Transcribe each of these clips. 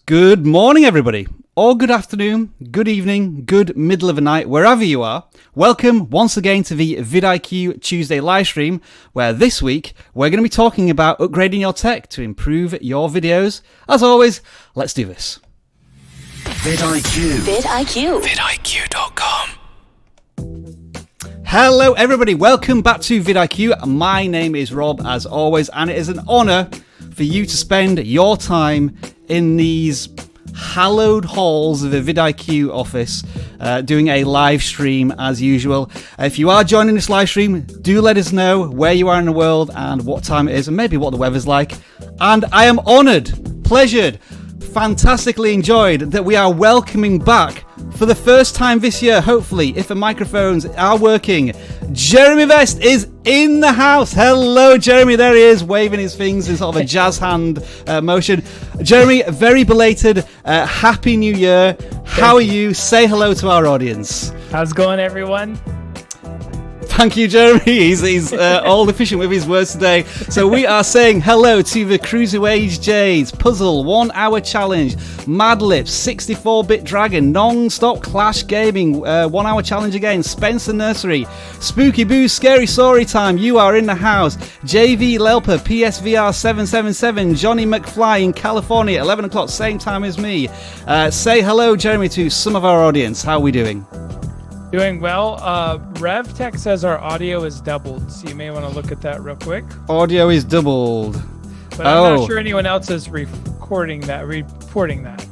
Good morning, everybody, or good afternoon, good evening, good middle of the night, wherever you are. Welcome once again to the vidIQ Tuesday livestream, where this week we're going to be talking about upgrading your tech to improve your videos. As always, let's do this. vidIQ. vidIQ. vidIQ.com. Hello, everybody. Welcome back to vidIQ. My name is Rob, as always, and it is an honour for you to spend your time in these hallowed halls of the vidIQ office doing a live stream as usual. If you are joining this live stream, do let us know where you are in the world and what time it is and maybe what the weather's like. And I am honoured, pleasured, fantastically enjoyed that we are welcoming back for the first time this year, hopefully, if the microphones are working, Jeremy Vest is in the house. Hello, Jeremy. There he is, waving his things in sort of a jazz hand motion. Jeremy, very belated. Happy New Year. How are you? Say hello to our audience. How's it going, everyone? Thank you, Jeremy. He's all efficient with his words today. So we are saying hello to the Cruiserweight Jades, Puzzle, 1 Hour Challenge, Madlips, 64-Bit Dragon, Non-Stop Clash Gaming, 1 Hour Challenge again, Spencer Nursery, Spooky Boo, Scary Story Time, You Are in the House, JV Lelper, PSVR 777, Johnny McFly in California, 11 o'clock, same time as me. Say hello, Jeremy, to some of our audience. How are we doing? Doing well. RevTech says our audio is doubled, so you may want to look at that real quick. Audio is doubled. But I'm not sure anyone else is reporting that.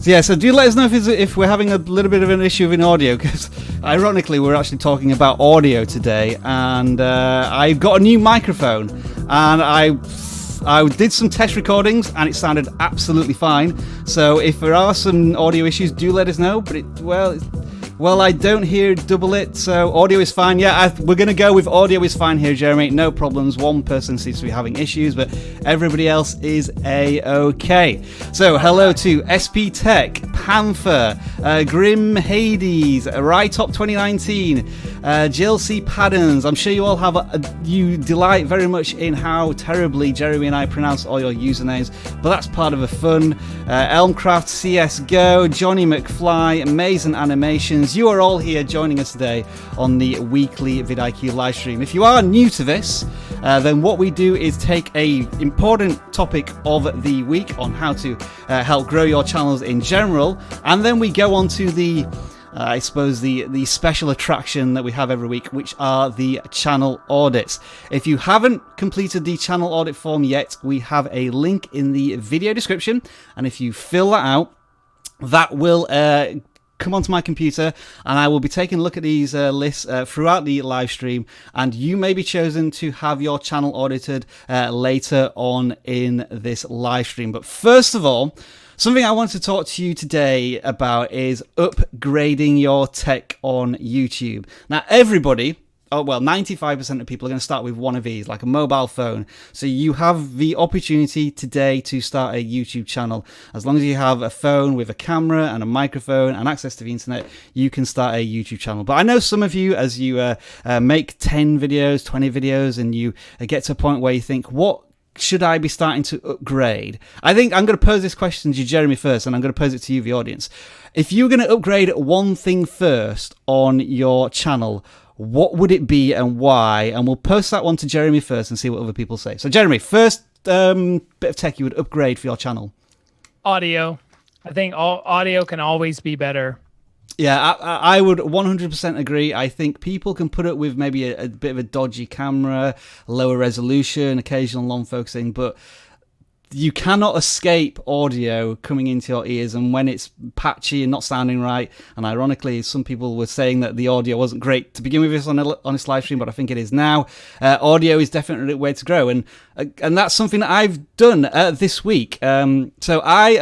Yeah, so do let us know if we're having a little bit of an issue in audio, because ironically we're actually talking about audio today, and I've got a new microphone, and I did some test recordings and it sounded absolutely fine. So if there are some audio issues, do let us know. But well, I don't hear double it, so audio is fine. Yeah, we're going to go with audio is fine here, Jeremy. No problems. One person seems to be having issues, but everybody else is A-OK. So hello to SP Tech, Panther, Grim Hades, Rytop 2019, Jill C. Paddens. I'm sure you all you delight very much in how terribly Jeremy and I pronounce all your usernames, but that's part of the fun. Elmcraft, CSGO, Johnny McFly, Mason Animations. You are all here joining us today on the weekly vidIQ live stream. If you are new to this, then what we do is take a important topic of the week on how to help grow your channels in general, and then we go on to the special attraction that we have every week, which are the channel audits. If you haven't completed the channel audit form yet, we have a link in the video description, and if you fill that out, that will come onto my computer, and I will be taking a look at these lists throughout the live stream, and you may be chosen to have your channel audited later on in this live stream. But first of all, something I want to talk to you today about is upgrading your tech on YouTube. Now, everybody, 95% of people are going to start with one of these, like a mobile phone. So you have the opportunity today to start a YouTube channel. As long as you have a phone with a camera and a microphone and access to the internet, you can start a YouTube channel. But I know some of you, as you make 10 videos, 20 videos, and you get to a point where you think, what should I be starting to upgrade? I think I'm going to pose this question to Jeremy first, and I'm going to pose it to you, the audience. If you're going to upgrade one thing first on your channel, what would it be and why? And we'll post that one to Jeremy first and see what other people say. So Jeremy, first bit of tech you would upgrade for your channel. Audio. I think audio can always be better. Yeah, I would 100% agree. I think people can put up with maybe a bit of a dodgy camera, lower resolution, occasional non-focusing, but you cannot escape audio coming into your ears, and when it's patchy and not sounding right, and ironically some people were saying that the audio wasn't great to begin with this on this live stream, but I think it is now. Audio is definitely a way to grow, and that's something that I've done this week. So I'm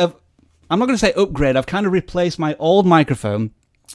not going to say upgrade, I've kind of replaced my old microphone,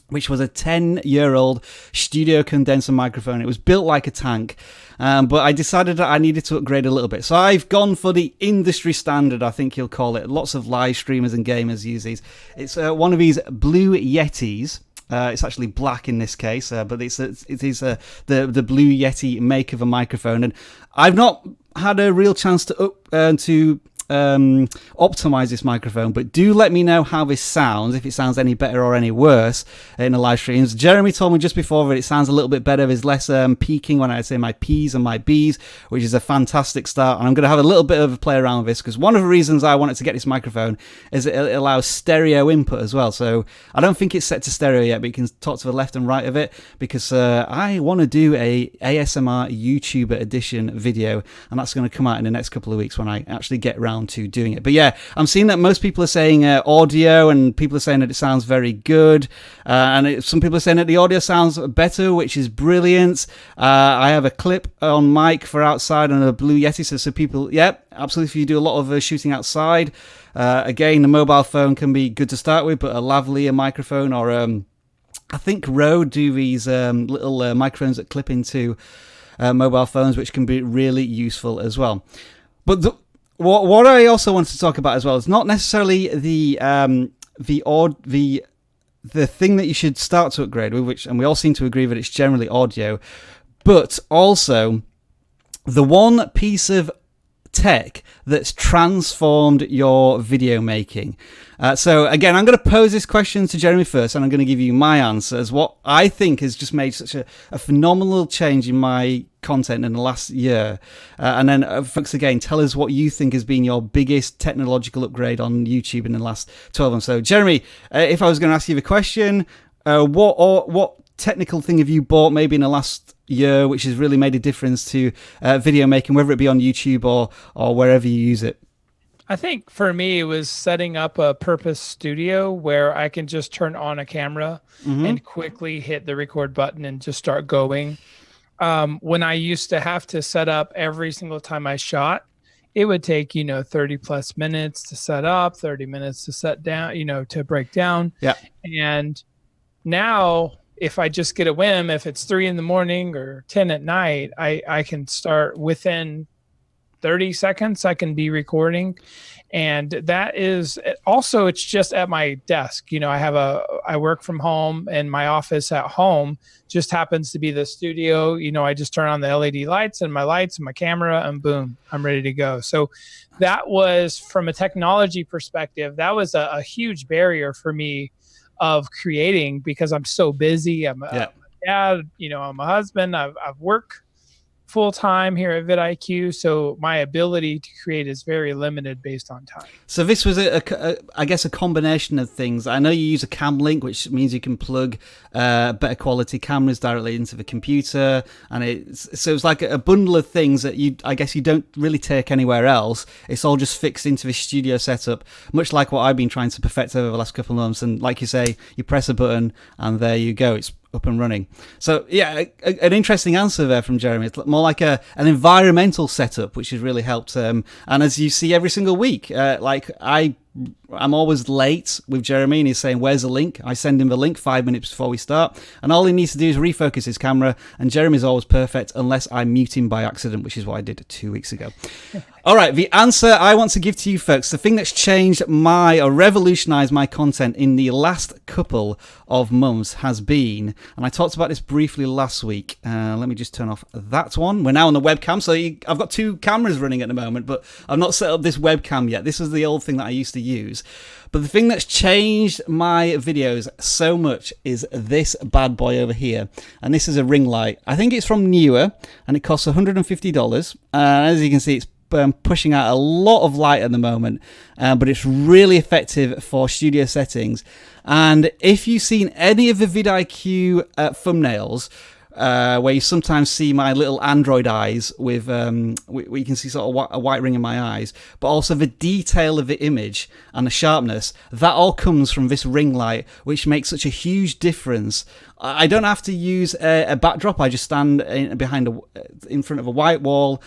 which was a 10-year-old studio condenser microphone. It was built like a tank, but I decided that I needed to upgrade a little bit. So I've gone for the industry standard, I think you'll call it. Lots of live streamers and gamers use these. It's one of these Blue Yetis. It's actually black in this case, but it is the Blue Yeti make of a microphone. And I've not had a real chance to optimize this microphone, but do let me know how this sounds, if it sounds any better or any worse in the live streams. Jeremy told me just before that it sounds a little bit better. There's less peaking when I say my P's and my B's, which is a fantastic start. And I'm going to have a little bit of a play around with this, because one of the reasons I wanted to get this microphone is it allows stereo input as well. So I don't think it's set to stereo yet, but you can talk to the left and right of it, because I want to do a ASMR YouTuber edition video, and that's going to come out in the next couple of weeks when I actually get around to doing it. But yeah, I'm seeing that most people are saying audio, and people are saying that it sounds very good, and some people are saying that the audio sounds better, which is brilliant. I have a clip on mic for outside and a Blue Yeti, so people, yeah, absolutely, if you do a lot of shooting outside, again, the mobile phone can be good to start with, but a lavalier microphone, or I think Rode do these little microphones that clip into mobile phones, which can be really useful as well. But what I also wanted to talk about as well is not necessarily the thing that you should start to upgrade with, which, and we all seem to agree that it's generally audio, but also the one piece of tech that's transformed your video making. So again, I'm going to pose this question to Jeremy first, and I'm going to give you my answers. What I think has just made such a phenomenal change in my content in the last year. And then folks, again, tell us what you think has been your biggest technological upgrade on YouTube in the last 12 months. So Jeremy, if I was going to ask you the question, what technical thing have you bought maybe in the last year which has really made a difference to video making, whether it be on YouTube or wherever you use it? I think for me, it was setting up a purpose studio where I can just turn on a camera and quickly hit the record button and just start going. When I used to have to set up every single time I shot, it would take, 30 plus minutes to set up, 30 minutes to set down, to break down. Yeah. And now if I just get a whim, if it's 3 a.m. or 10 at night, I can start within 30 seconds. I can be recording. And that is also, it's just at my desk. I work from home, and my office at home just happens to be the studio. I just turn on the LED lights and my camera, and boom, I'm ready to go. So that was, from a technology perspective, that was a huge barrier for me of creating, because I'm so busy. I'm a dad, I'm a husband. I've work full time here at vidIQ, so my ability to create is very limited based on time. So this was I guess a combination of things. I know you use a cam link, which means you can plug better quality cameras directly into the computer, and it's like a bundle of things that I guess you don't really take anywhere else. It's all just fixed into the studio setup, much like what I've been trying to perfect over the last couple of months. And like you say, you press a button and there you go. It's up and running. So yeah, an interesting answer there from Jeremy. It's more like an environmental setup, which has really helped. And as you see every single week, I'm always late with Jeremy, and he's saying, where's the link? I send him the link 5 minutes before we start, and all he needs to do is refocus his camera, and Jeremy's always perfect unless I mute him by accident, which is what I did 2 weeks ago. All right, the answer I want to give to you folks, the thing that's changed or revolutionized my content in the last couple of months has been, and I talked about this briefly last week. Let me just turn off that one. We're now on the webcam, so I've got 2 cameras running at the moment, but I've not set up this webcam yet. This is the old thing that I used to use. But the thing that's changed my videos so much is this bad boy over here. And this is a ring light. I think it's from Newer, and it costs $150. As you can see, it's pushing out a lot of light at the moment, but it's really effective for studio settings. And if you've seen any of the vidIQ thumbnails, where you sometimes see my little Android eyes with where you can see sort of a white ring in my eyes, but also the detail of the image and the sharpness, that all comes from this ring light, which makes such a huge difference. I don't have to use a backdrop. I just stand in front of a white wall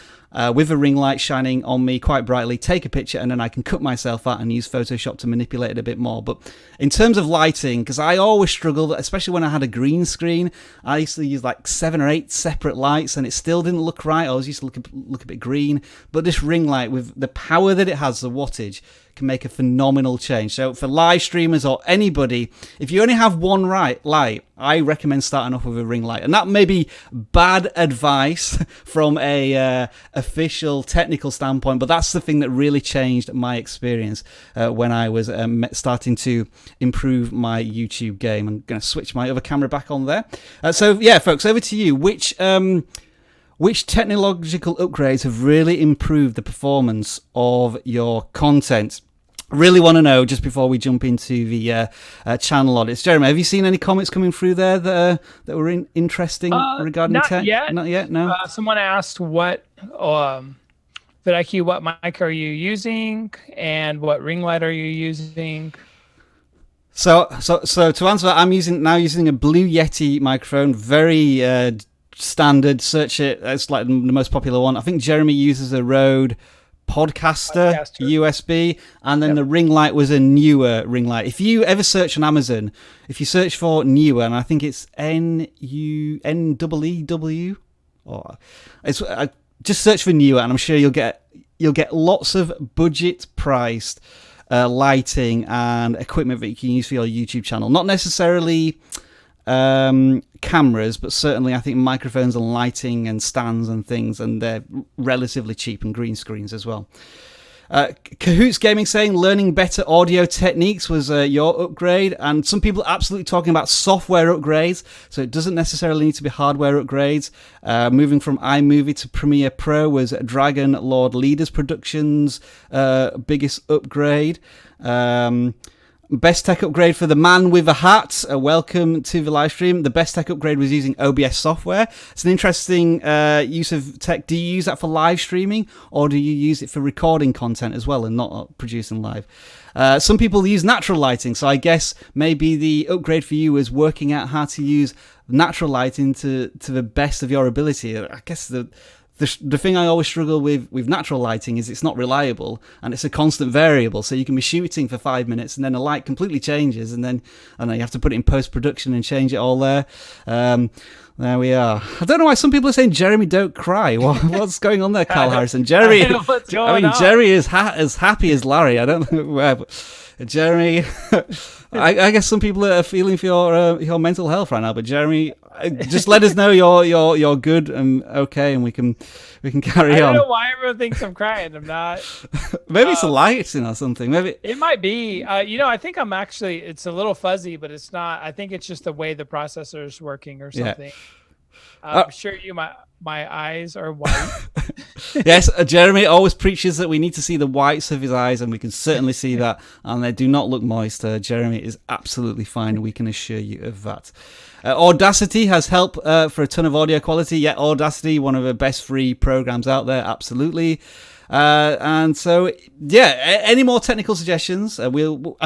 with a ring light shining on me quite brightly, take a picture, and then I can cut myself out and use Photoshop to manipulate it a bit more. But in terms of lighting, because I always struggled, especially when I had a green screen, I used to use like 7 or 8 separate lights, and it still didn't look right. I always used to look a bit green. But this ring light, with the power that it has, the wattage, can make a phenomenal change. So for live streamers or anybody, if you only have one light, I recommend starting off with a ring light. And that may be bad advice from a official technical standpoint, but that's the thing that really changed my experience when I was starting to improve my YouTube game. I'm going to switch my other camera back on there. So yeah, folks, over to you. Which technological upgrades have really improved the performance of your content? Really want to know just before we jump into the channel audits. Jeremy, have you seen any comments coming through there that were interesting regarding tech? Not yet. No. Someone asked what vidIQ, what mic are you using, and what ring light are you using? So to answer that, I'm using a Blue Yeti microphone, very standard. Search it; it's like the most popular one. I think Jeremy uses a Rode Podcaster USB, and then the ring light was a newer ring light. If you ever search on Amazon, if you search for newer, and I think it's NEEW, or it's just search for newer, and I'm sure you'll get lots of budget priced lighting and equipment that you can use for your YouTube channel. Not necessarily cameras, but certainly I think microphones and lighting and stands and things, and they're relatively cheap, and green screens as well. Cahoots Gaming saying learning better audio techniques was your upgrade, and some people are absolutely talking about software upgrades, so it doesn't necessarily need to be hardware upgrades. Moving from iMovie to Premiere Pro was Dragon Lord Leaders Productions' biggest upgrade. Best tech upgrade for the man with a hat. Welcome to the live stream. The best tech upgrade was using OBS software. It's an interesting use of tech. Do you use that for live streaming, or do you use it for recording content as well and not producing live? Some people use natural lighting, so I guess maybe the upgrade for you is working out how to use natural lighting to the best of your ability. I guess the thing I always struggle with natural lighting is it's not reliable, and it's a constant variable. So you can be shooting for 5 minutes and then the light completely changes, and then I know you have to put it in post-production and change it all there. There we are. I don't know why some people are saying, Jeremy, don't cry. What's going on there, Carl Harrison? Jeremy, Jerry is as happy as Larry. I don't know where, but Jeremy, I guess some people are feeling for your mental health right now, but Jeremy, just let us know you're good and okay, and we can carry on. I don't know why everyone thinks I'm crying. I'm not. Maybe it's a lighting or something. Maybe it might be. I think I'm actually. It's a little fuzzy, but it's not. I think it's just the way the processor is working or something. Yeah. I'm sure my eyes are white. Yes, Jeremy always preaches that we need to see the whites of his eyes, and we can certainly see that, and they do not look moist. Jeremy is absolutely fine. We can assure you of that. Audacity has help for a ton of audio quality. Yeah, Audacity, one of the best free programs out there, absolutely. And so, yeah, any more technical suggestions? I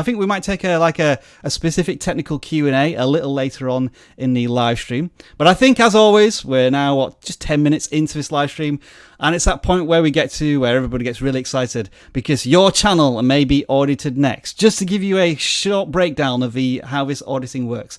think we might take a specific technical Q&A a little later on in the live stream. But I think, as always, we're now just 10 minutes into this live stream, and it's that point where we get to where everybody gets really excited because your channel may be audited next. Just to give you a short breakdown of how this auditing works.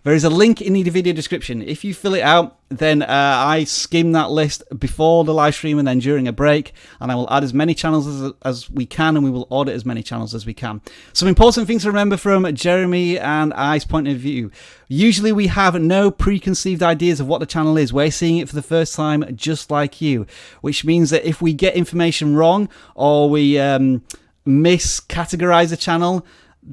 There is a link in the video description. If you fill it out, then I skim that list before the live stream and then during a break, and I will add as many channels as we can, and we will audit as many channels as we can. Some important things to remember from Jeremy and I's point of view. Usually we have no preconceived ideas of what the channel is. We're seeing it for the first time just like you, which means that if we get information wrong or we miscategorize the channel,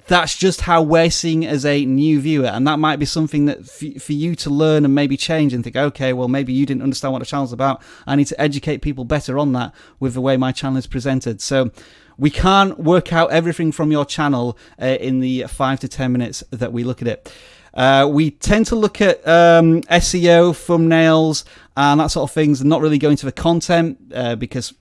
that's just how we're seeing it as a new viewer, and that might be something that for you to learn and maybe change and think, okay, well, maybe you didn't understand what the channel's about. I need to educate people better on that with the way my channel is presented. So we can't work out everything from your channel in the 5 to 10 minutes that we look at it. We tend to look at SEO, thumbnails, and that sort of things, and not really go into the content because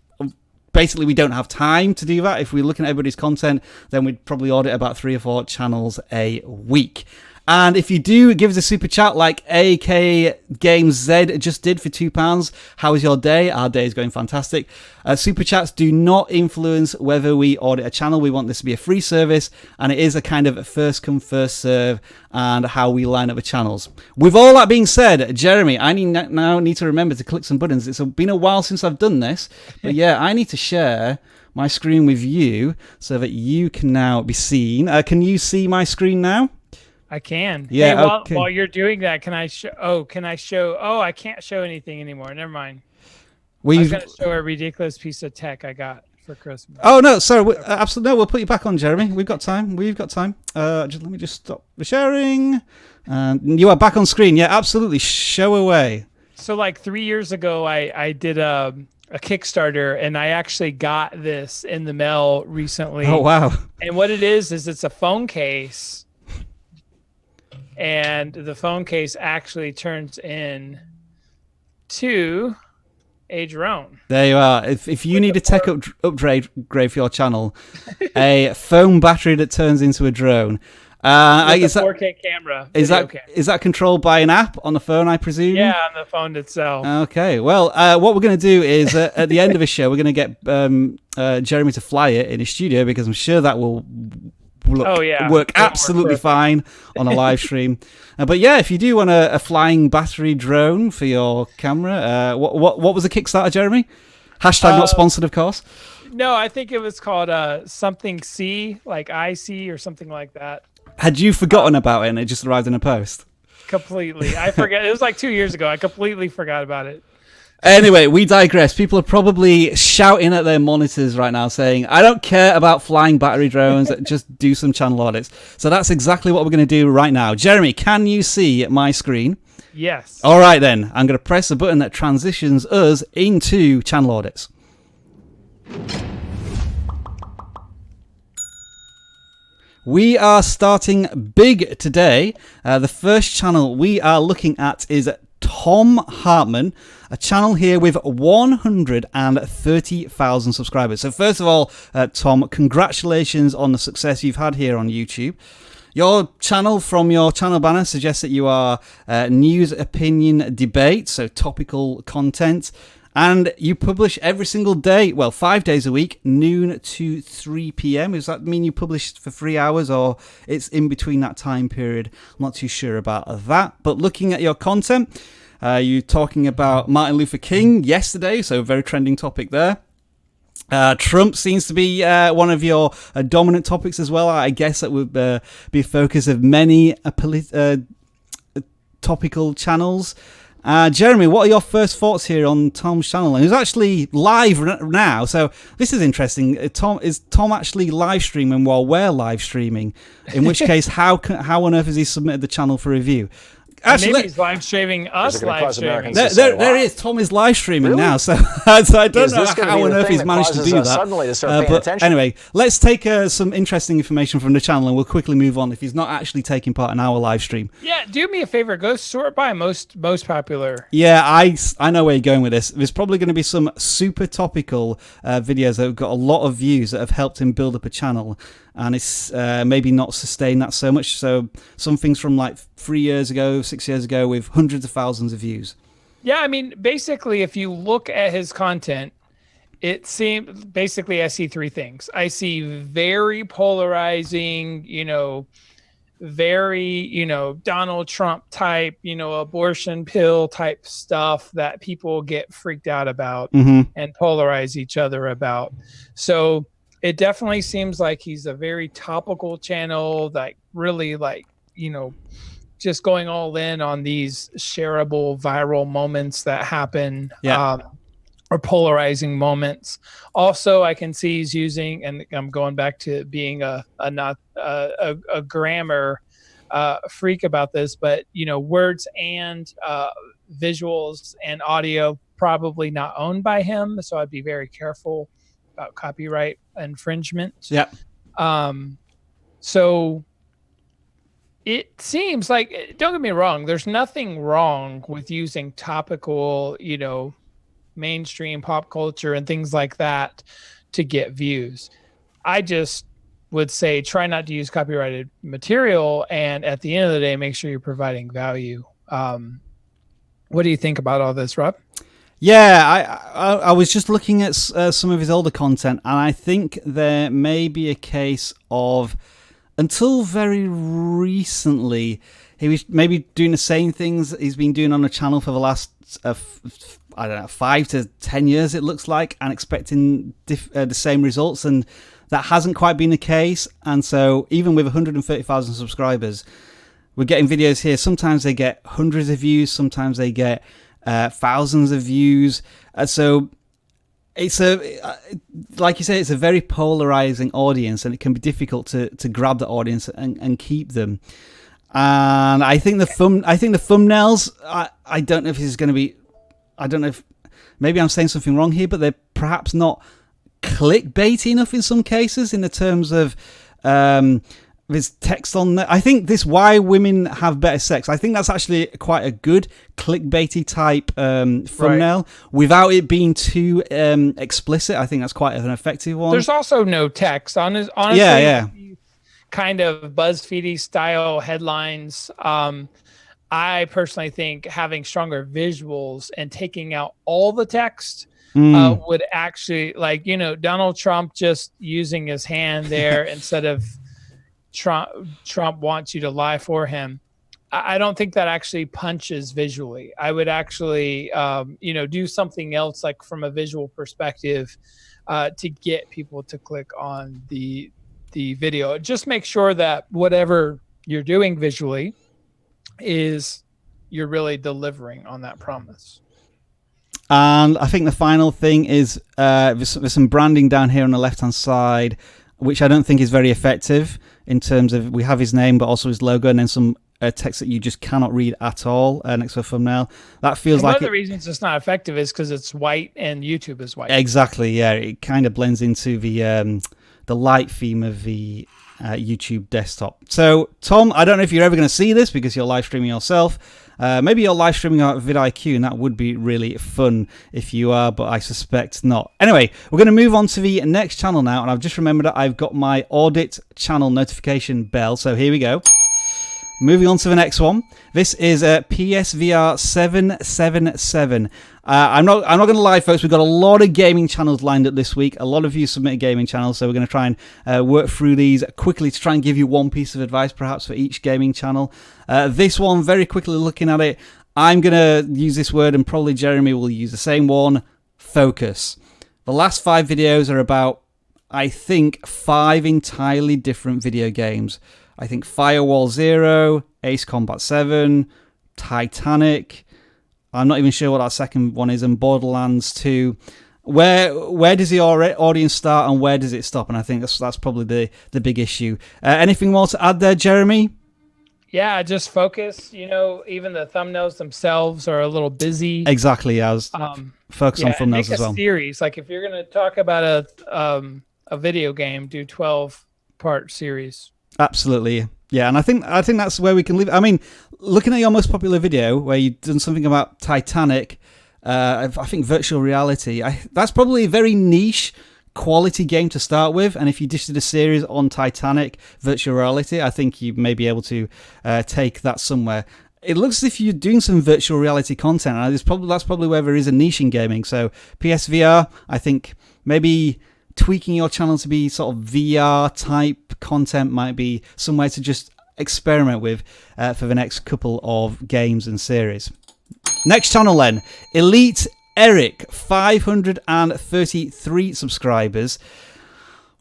basically we don't have time to do that. If we're looking at everybody's content, then we'd probably audit about 3 or 4 channels a week. And if you do give us a super chat like AK Games Z just did for £2, how is your day? Our day is going fantastic. Super chats do not influence whether we audit a channel. We want this to be a free service, and it is a kind of first come, first serve, and how we line up the channels. With all that being said, Jeremy, I now need to remember to click some buttons. It's been a while since I've done this, but yeah, I need to share my screen with you so that you can now be seen. Can you see my screen now? I can. Yeah. Hey, Okay. while you're doing that, can I show? Oh, I can't show anything anymore. Never mind. I was going to show a ridiculous piece of tech I got for Christmas. Oh no, sorry. Absolutely no. We'll put you back on, Jeremy. We've got time. Let me just stop the sharing. And you are back on screen. Yeah, absolutely. Show away. So like 3 years ago, I did a Kickstarter, and I actually got this in the mail recently. Oh wow! And what it is it's a phone case, and the phone case actually turns in to a drone. There you are. If you need a tech upgrade for your channel, a phone battery that turns into a drone. Is that 4K camera? Is that controlled by an app on the phone, I presume? Yeah, on the phone itself. Okay. Well, what we're going to do is at the end of the show, we're going to get Jeremy to fly it in his studio, because I'm sure that will work absolutely fine on a live stream. But yeah, if you do want a flying battery drone for your camera, what was the Kickstarter, Jeremy? Hashtag not sponsored, of course. No, I think it was called something C, like IC or something like that. Had you forgotten about it and it just arrived in a post? Completely. I forget. It was like 2 years ago. I completely forgot about it. Anyway, we digress. People are probably shouting at their monitors right now saying, I don't care about flying battery drones, just do some channel audits. So that's exactly what we're going to do right now. Jeremy, can you see my screen? Yes. All right, then. I'm going to press a button that transitions us into channel audits. We are starting big today. The first channel we are looking at is Tom Hartman, a channel here with 130,000 subscribers. So first of all, Tom, congratulations on the success you've had here on YouTube. Your channel, from your channel banner, suggests that you are news, opinion, debate, so topical content. And you publish every single day, well, 5 days a week, noon to 3 p.m. Does that mean you publish for 3 hours, or it's in between that time period? I'm not too sure about that. But looking at your content, you're talking about Martin Luther King yesterday, so very trending topic there. Trump seems to be one of your dominant topics as well. I guess that would be a focus of many topical channels. Jeremy, what are your first thoughts here on Tom's channel? And he's actually live now, so this is interesting. Is Tom actually live streaming while we're live streaming? In which case, how on earth has he submitted the channel for review? Actually, maybe he's live streaming us live streaming. There he is. Tom is live streaming now, so I don't know how on earth he's managed to do that. Suddenly to start paying attention? Anyway, let's take some interesting information from the channel, and we'll quickly move on if he's not actually taking part in our live stream. Yeah, do me a favor. Go sort by most popular. Yeah, I know where you're going with this. There's probably going to be some super topical videos that have got a lot of views that have helped him build up a channel. And it's maybe not sustained that so much. So some things from like 3 years ago, 6 years ago, with hundreds of thousands of views. Yeah, I mean, basically, if you look at his content, it seems basically I see three things. I see very polarizing, very, Donald Trump type, abortion pill type stuff that people get freaked out about and polarize each other about. So it definitely seems like he's a very topical channel, like really just going all in on these shareable viral moments that happen, or polarizing moments. Also, I can see he's using, and I'm going back to being a grammar freak about this, but words and visuals and audio probably not owned by him, so I'd be very careful about copyright infringement. Yeah. So it seems like, don't get me wrong, there's nothing wrong with using topical, mainstream pop culture and things like that to get views. I just would say try not to use copyrighted material, and at the end of the day, make sure you're providing value. What do you think about all this, Rob? Yeah, I was just looking at some of his older content, and I think there may be a case of, until very recently, he was maybe doing the same things that he's been doing on the channel for the last, I don't know, 5 to 10 years, it looks like, and expecting the same results. And that hasn't quite been the case. And so even with 130,000 subscribers, we're getting videos here. Sometimes they get hundreds of views. Sometimes they get thousands of views. So it's like you say, it's a very polarizing audience, and it can be difficult to grab the audience and keep them. And I think the thumbnails, I don't know if this is going to be, I don't know if maybe I'm saying something wrong here, but they're perhaps not clickbaity enough in some cases in the terms of there's text on there. I think this "Why Women Have Better Sex," I think that's actually quite a good clickbaity type thumbnail, without it being too explicit. I think that's quite an effective one. There's also no text. Honestly, yeah. Kind of BuzzFeedy style headlines. I personally think having stronger visuals and taking out all the text would actually, like, Donald Trump just using his hand there instead of Trump wants you to lie for him. I don't think that actually punches visually. I would actually, do something else, like from a visual perspective, to get people to click on the video. Just make sure that whatever you're doing visually is you're really delivering on that promise. And I think the final thing is there's some branding down here on the left hand side, which I don't think is very effective in terms of, we have his name but also his logo, and then some text that you just cannot read at all next to a thumbnail. That feels like one of the reasons it's not effective is because it's white and YouTube is white. Exactly, yeah. It kind of blends into the light theme of the YouTube desktop. So, Tom, I don't know if you're ever going to see this because you're live streaming yourself. Maybe you're live streaming out vidIQ, and that would be really fun if you are, but I suspect not. Anyway, we're going to move on to the next channel now, and I've just remembered that I've got my Audit channel notification bell, so here we go. Moving on to the next one. This is PSVR 777. I'm not going to lie, folks. We've got a lot of gaming channels lined up this week. A lot of you submitted gaming channels, so we're going to try and work through these quickly to try and give you one piece of advice, perhaps, for each gaming channel. This one, very quickly looking at it, I'm going to use this word, and probably Jeremy will use the same one: focus. The last 5 videos are about, I think, 5 entirely different video games. I think Firewall 0, Ace Combat 7, Titanic. I'm not even sure what that second one is, and Borderlands 2. Where does the audience start and where does it stop? And I think that's probably the big issue. Anything more to add there, Jeremy? Yeah, just focus. Even the thumbnails themselves are a little busy. Exactly. I was focus on thumbnails as well. Series, like if you're going to talk about a video game, do 12-part series. Absolutely, yeah, and I think that's where we can leave. I mean, looking at your most popular video where you've done something about Titanic, I think virtual reality. That's probably a very niche quality game to start with, and if you just did a series on Titanic virtual reality, I think you may be able to take that somewhere. It looks as if you're doing some virtual reality content, and that's probably where there is a niche in gaming. So PSVR, I think maybe tweaking your channel to be sort of VR type content might be somewhere to just experiment with for the next couple of games and series. Next channel then, Elite Eric, 533 subscribers.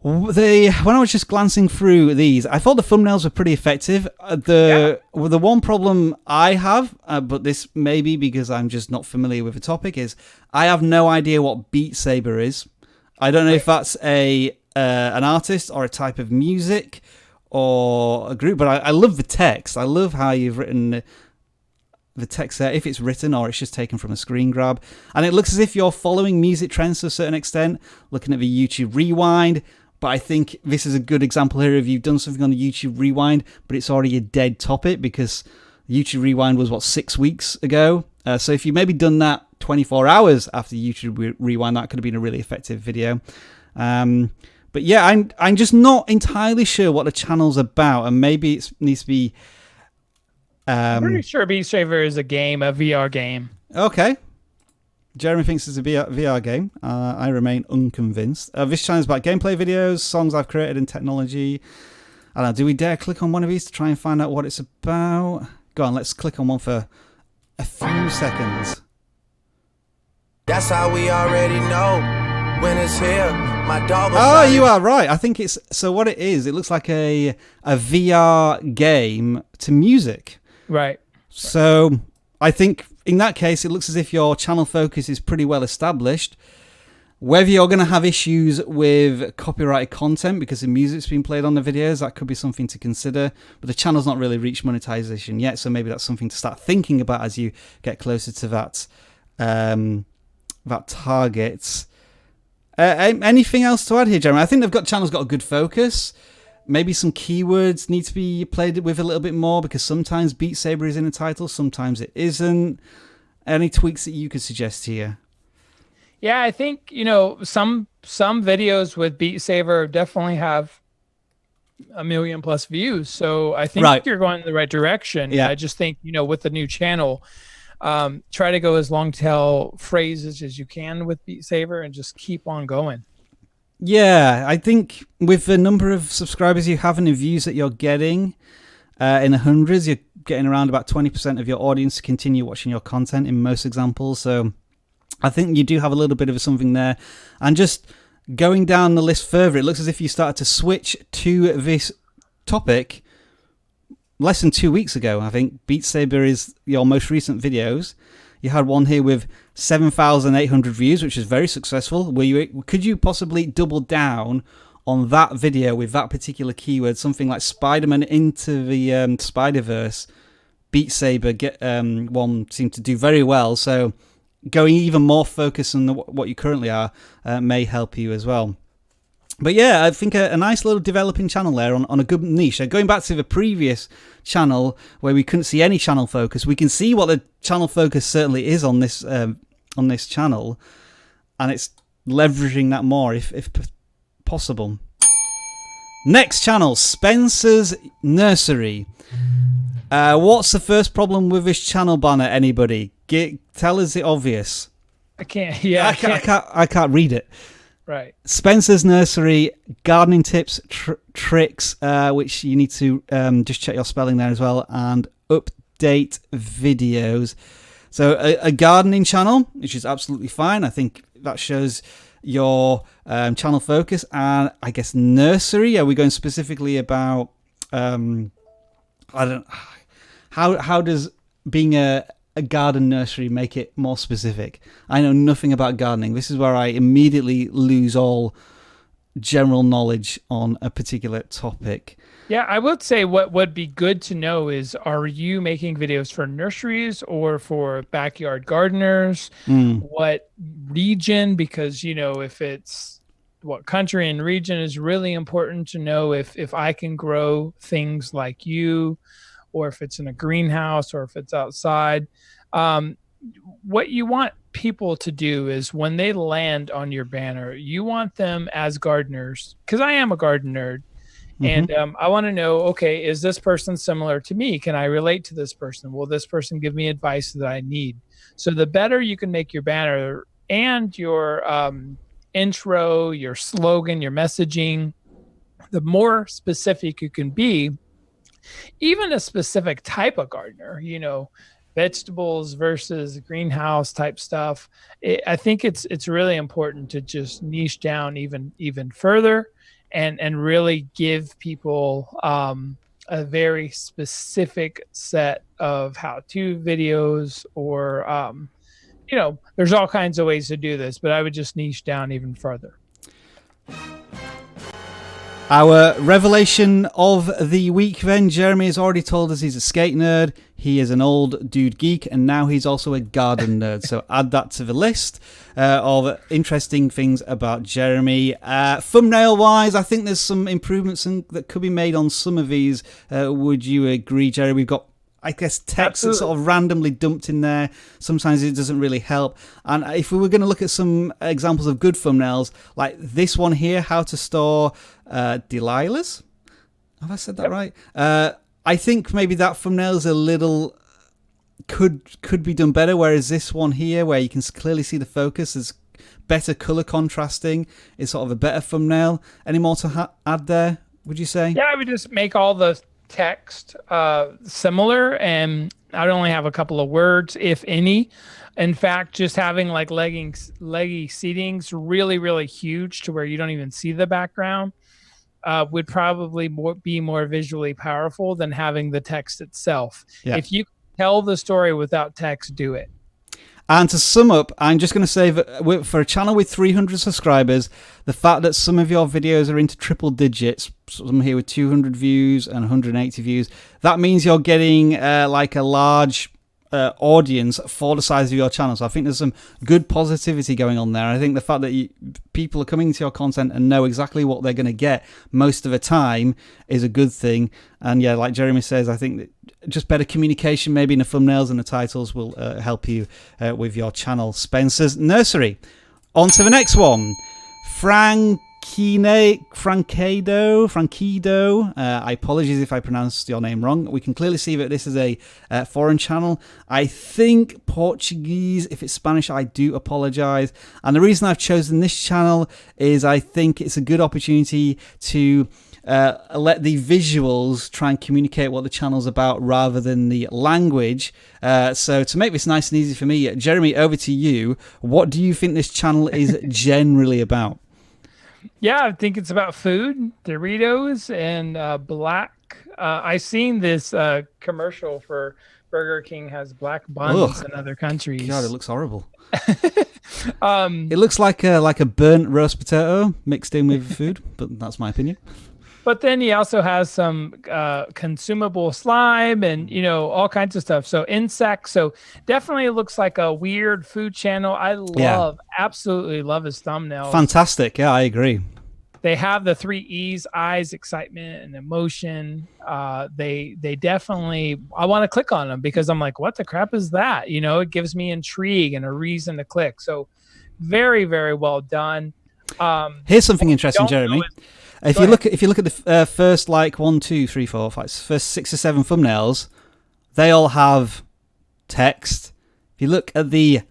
When I was just glancing through these, I thought the thumbnails were pretty effective. The one problem I have, but this may be because I'm just not familiar with the topic, is I have no idea what Beat Saber is. I don't know if that's an artist or a type of music or a group, but I love the text. I love how you've written the text there, if it's written or it's just taken from a screen grab. And it looks as if you're following music trends to a certain extent, looking at the YouTube Rewind. But I think this is a good example here of you've done something on the YouTube Rewind, but it's already a dead topic because YouTube Rewind was, 6 weeks ago? So if you maybe done that 24 hours after YouTube Rewind, that could have been a really effective video. But yeah, I'm just not entirely sure what the channel's about, and maybe it needs to be... I'm pretty sure Beat Saber is a VR game. Okay. Jeremy thinks it's a VR game. I remain unconvinced. This channel is about gameplay videos, songs I've created, and technology. I don't know, do we dare click on one of these to try and find out what it's about? Go on, let's click on one for a few seconds. That's how we already know when it's here. My dog. Oh, you are right. I think it's so. What it is, it looks like a VR game to music. Right. So I think in that case, it looks as if your channel focus is pretty well established. Whether you're going to have issues with copyrighted content because the music's been played on the videos, that could be something to consider. But the channel's not really reached monetization yet, so maybe that's something to start thinking about as you get closer to that target. Anything else to add here, Jeremy? I think channel's got a good focus. Maybe some keywords need to be played with a little bit more because sometimes Beat Saber is in the title, sometimes it isn't. Any tweaks that you could suggest here? Yeah, I think, some videos with Beat Saber definitely have 1 million+ views. So I think you're going in the right direction. Yeah. I just think, with the new channel, try to go as long tail phrases as you can with Beat Saber and just keep on going. Yeah, I think with the number of subscribers you have and the views that you're getting in the hundreds, you're getting around about 20% of your audience to continue watching your content in most examples. So I think you do have a little bit of something there. And just going down the list further, it looks as if you started to switch to this topic less than 2 weeks ago. I think Beat Saber is your most recent videos. You had one here with 7,800 views, which is very successful. Could you possibly double down on that video with that particular keyword, something like Spider-Man into the Spider-Verse? Beat Saber one seemed to do very well, so going even more focused on what you currently are may help you as well. But yeah, I think a nice little developing channel there on a good niche. Going back to the previous channel where we couldn't see any channel focus, we can see what the channel focus certainly is on this channel, and it's leveraging that more if possible. Next channel, Spencer's Nursery. What's the first problem with this channel banner? Anybody? Tell us the obvious. I can't. Yeah, I can't read it. Right. Spencer's Nursery, gardening tips, tricks, which you need to just check your spelling there as well, and update videos. So a gardening channel, which is absolutely fine. I think that shows your channel focus. And I guess nursery, are we going specifically about, how does being a garden nursery make it more specific? I know nothing about gardening. This is where I immediately lose all general knowledge on a particular topic. Yeah, I would say what would be good to know is, are you making videos for nurseries or for backyard gardeners? What region? Because, if it's what country and region is really important to know if I can grow things like you, or if it's in a greenhouse, or if it's outside. What you want people to do is when they land on your banner, you want them as gardeners, because I am a garden nerd, and I want to know, okay, is this person similar to me? Can I relate to this person? Will this person give me advice that I need? So the better you can make your banner and your intro, your slogan, your messaging, the more specific you can be. Even a specific type of gardener, vegetables versus greenhouse type stuff. I think it's really important to just niche down even further and really give people a very specific set of how-to videos, or there's all kinds of ways to do this, but I would just niche down even further. Our revelation of the week then, Jeremy has already told us he's a skate nerd, he is an old dude geek, and now he's also a garden nerd. So add that to the list of interesting things about Jeremy. Thumbnail-wise, I think there's some improvements that could be made on some of these. Would you agree, Jeremy? We've got, I guess, text that's sort of randomly dumped in there. Sometimes it doesn't really help. And if we were going to look at some examples of good thumbnails, like this one here, how to store Delilah's. Have I said that right? I think maybe that thumbnail's a little could be done better. Whereas this one here, where you can clearly see the focus, is better color contrasting. It's sort of a better thumbnail. Any more to add there? Would you say? Yeah, I would just make all the text similar, and I'd only have a couple of words, if any. In fact, just having like leggy seatings really, really huge to where you don't even see the background would probably be more visually powerful than having the text itself. Yeah. If you tell the story without text, do it. And to sum up, I'm just going to say that for a channel with 300 subscribers, the fact that some of your videos are into triple digits, some here with 200 views and 180 views, that means you're getting like a large audience for the size of your channel. So I think there's some good positivity going on there. I think the fact that people are coming to your content and know exactly what they're going to get most of the time is a good thing. And yeah, like Jeremy says, I think that just better communication maybe in the thumbnails and the titles will help you with your channel. Spencer's Nursery. On to the next one. Frankido. I apologize if I pronounced your name wrong. We can clearly see that this is a foreign channel. I think Portuguese. If it's Spanish, I do apologize. And the reason I've chosen this channel is I think it's a good opportunity to let the visuals try and communicate what the channel's about rather than the language. So to make this nice and easy for me, Jeremy, over to you. What do you think this channel is generally about? Yeah, I think it's about food, Doritos, and black. I've seen this commercial for Burger King has black buns in other countries. God, it looks horrible. It looks like a burnt roast potato mixed in with food, but that's my opinion. But then he also has some consumable slime and, all kinds of stuff. So insects. So definitely looks like a weird food channel. I absolutely love his thumbnails. Fantastic. Yeah, I agree. They have the 3 E's, eyes, excitement, and emotion. They definitely, I want to click on them because I'm like, what the crap is that? It gives me intrigue and a reason to click. So very, very well done. Here's something interesting, Jeremy. If you look at the first like 1, 2, 3, 4, 5, first 6 or 7 thumbnails, they all have text. If you look at the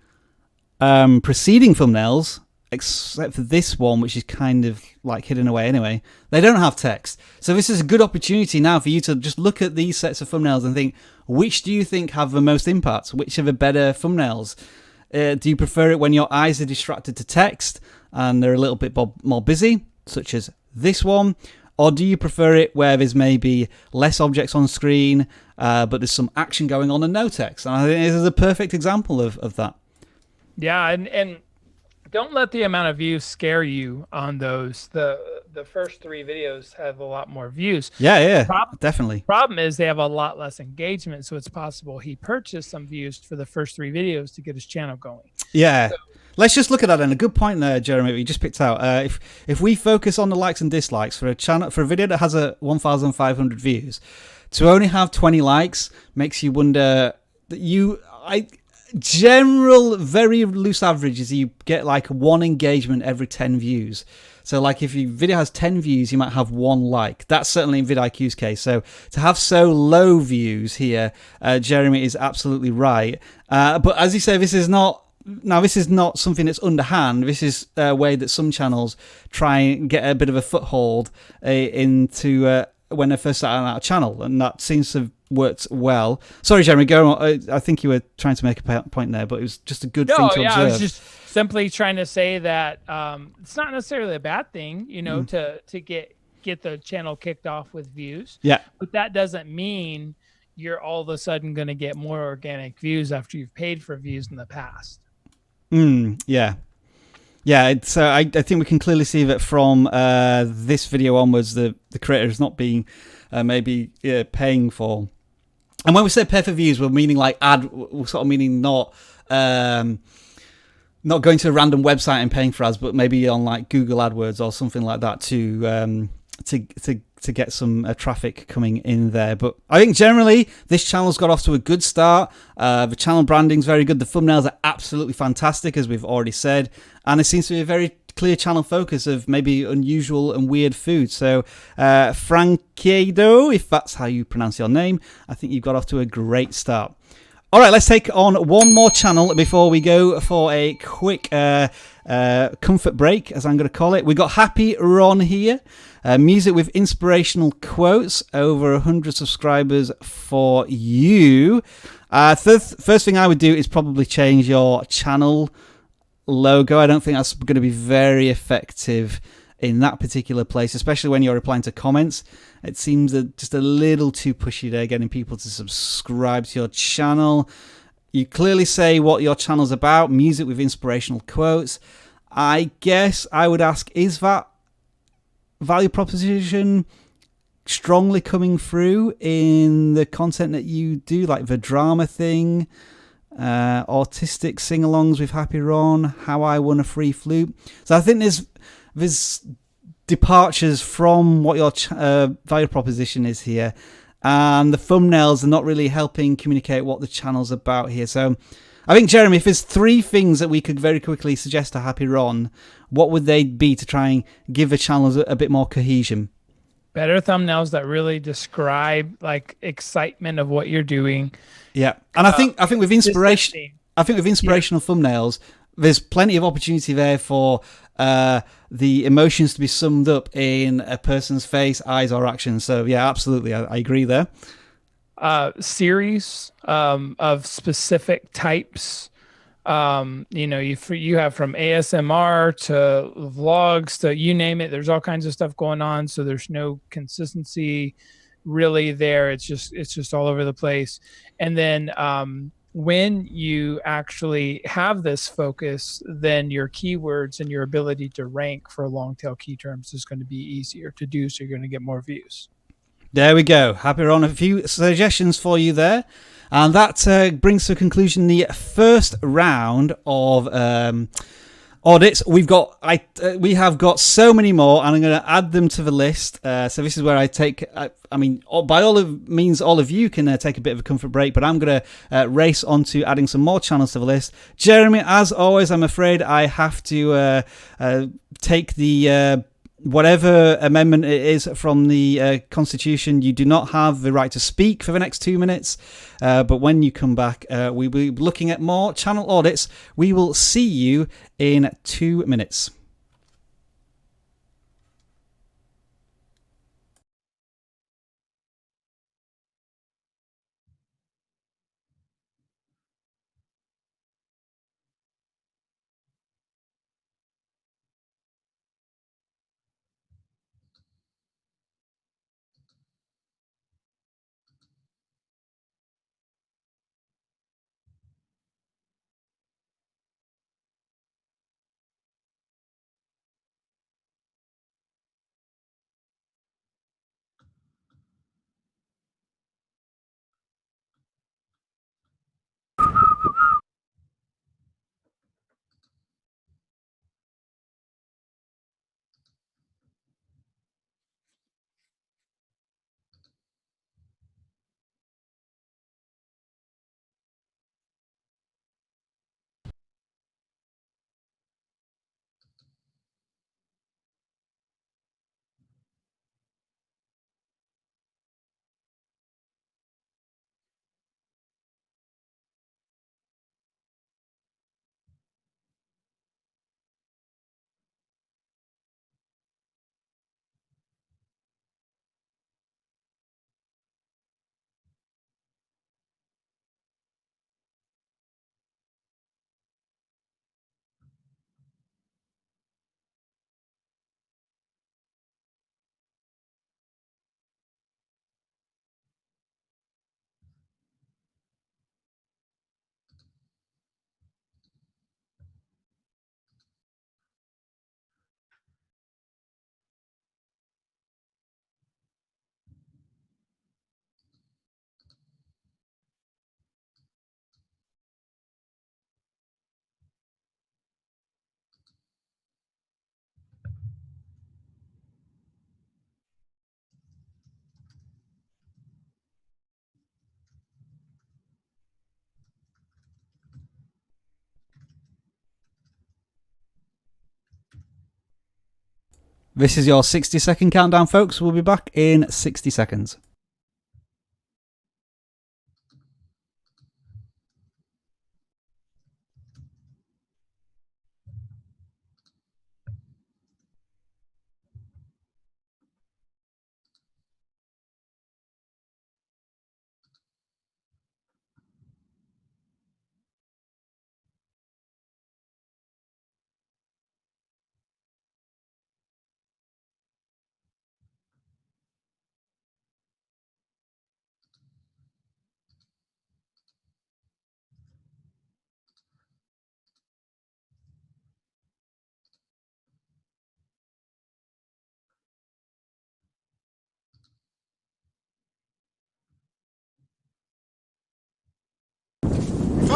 preceding thumbnails, except for this one, which is kind of like hidden away anyway, they don't have text. So this is a good opportunity now for you to just look at these sets of thumbnails and think, which do you think have the most impact? Which are the better thumbnails? Do you prefer it when your eyes are distracted to text and they're a little bit more busy, such as this one, or do you prefer it where there's maybe less objects on screen, but there's some action going on and no text? And I think this is a perfect example of that. Yeah, and don't let the amount of views scare you on those. The first 3 videos have a lot more views. Yeah, definitely. Problem is they have a lot less engagement, so it's possible he purchased some views for the first 3 videos to get his channel going. Yeah. So, let's just look at that, and a good point there, Jeremy, that you just picked out. If we focus on the likes and dislikes for a video that has 1,500 views, to only have 20 likes makes you wonder that general very loose average is you get like 1 engagement every 10 views. So like if your video has 10 views, you might have 1 like. That's certainly in vidIQ's case. So to have so low views here, Jeremy is absolutely right. But as you say, this is not something that's underhand. This is a way that some channels try and get a bit of a foothold into when they're first starting out a channel, and that seems to have worked well. Sorry, Jeremy, go on. I think you were trying to make a point there, but it was just a good thing to observe. I was just simply trying to say that it's not necessarily a bad thing, to get the channel kicked off with views. Yeah. But that doesn't mean you're all of a sudden going to get more organic views after you've paid for views in the past. Yeah. It's I think we can clearly see that from this video onwards, the creator is not being maybe paying for. And when we say pay for views, we're meaning like we're sort of meaning not going to a random website and paying for ads, but maybe on like Google AdWords or something like that to get some traffic coming in there. But I think generally this channel's got off to a good start. The channel branding's very good. The thumbnails are absolutely fantastic, as we've already said. And it seems to be a very clear channel focus of maybe unusual and weird food. So Frankido, if that's how you pronounce your name, I think you've got off to a great start. All right, let's take on one more channel before we go for a quick comfort break, as I'm going to call it. We got Happy Ron here. Music with inspirational quotes, over 100 subscribers for you. First thing I would do is probably change your channel logo. I don't think that's going to be very effective in that particular place, especially when you're replying to comments. It seems just a little too pushy there, getting people to subscribe to your channel. You clearly say what your channel's about, music with inspirational quotes. I guess I would ask, is that value proposition strongly coming through in the content that you do, like the drama thing, autistic sing-alongs with Happy Ron, how I won a free flute? So I think there's departures from what your value proposition is here, and the thumbnails are not really helping communicate what the channel's about here. So I think, Jeremy, if there's 3 things that we could very quickly suggest to Happy Ron, what would they be to try and give the channels a bit more cohesion? Better thumbnails that really describe like excitement of what you're doing. Yeah, and I think with inspiration, inspirational thumbnails, there's plenty of opportunity there for the emotions to be summed up in a person's face, eyes, or actions. So yeah, absolutely, I agree there. Series of specific types. You have from ASMR to vlogs to you name it. There's all kinds of stuff going on, so there's no consistency really there. It's just all over the place. And then when you actually have this focus, then your keywords and your ability to rank for long tail key terms is going to be easier to do, so you're going to get more views. There we go. Happy Ron, a few suggestions for you there. And that brings to a conclusion the first round of audits. We have got so many more, and I'm going to add them to the list. So this is where I take. I mean, by all means, all of you can take a bit of a comfort break, but I'm going to race on to adding some more channels to the list. Jeremy, as always, I'm afraid I have to take the. Whatever amendment it is from the Constitution, you do not have the right to speak for the next 2 minutes. But when you come back, we'll be looking at more channel audits. We will see you in 2 minutes. This is your 60-second countdown, folks. We'll be back in 60 seconds.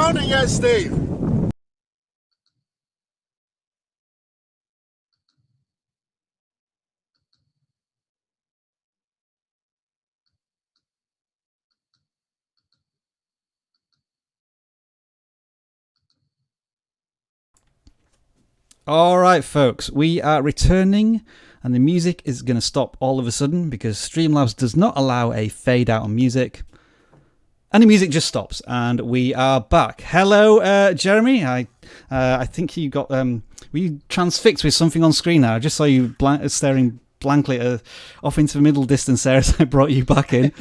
pounding yet, Steve? All right, folks, we are returning, and the music is going to stop all of a sudden because Streamlabs does not allow a fade out on music. And the music just stops, and we are back. Hello, Jeremy. I think you got were you transfixed with something on screen now? I just saw you staring blankly off into the middle distance there as I brought you back in.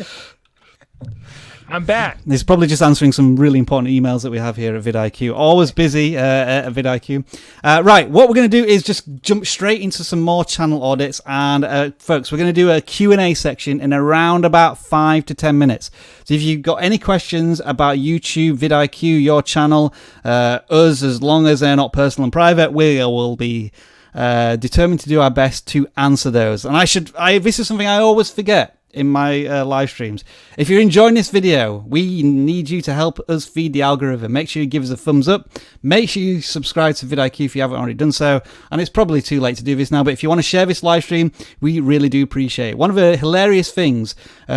I'm back. He's probably just answering some really important emails that we have here at vidIQ. Always busy at vidIQ. Right, what we're going to do is just jump straight into some more channel audits. And folks, we're going to do a Q&A section in around about 5 to 10 minutes. So if you've got any questions about YouTube, vidIQ, your channel, us, as long as they're not personal and private, we will be determined to do our best to answer those. And this is something I always forget in my live streams. If you're enjoying this video, we need you to help us feed the algorithm. Make sure you give us a thumbs up. Make sure you subscribe to vidIQ if you haven't already done so. And it's probably too late to do this now, but if you want to share this live stream, we really do appreciate it. One of the hilarious things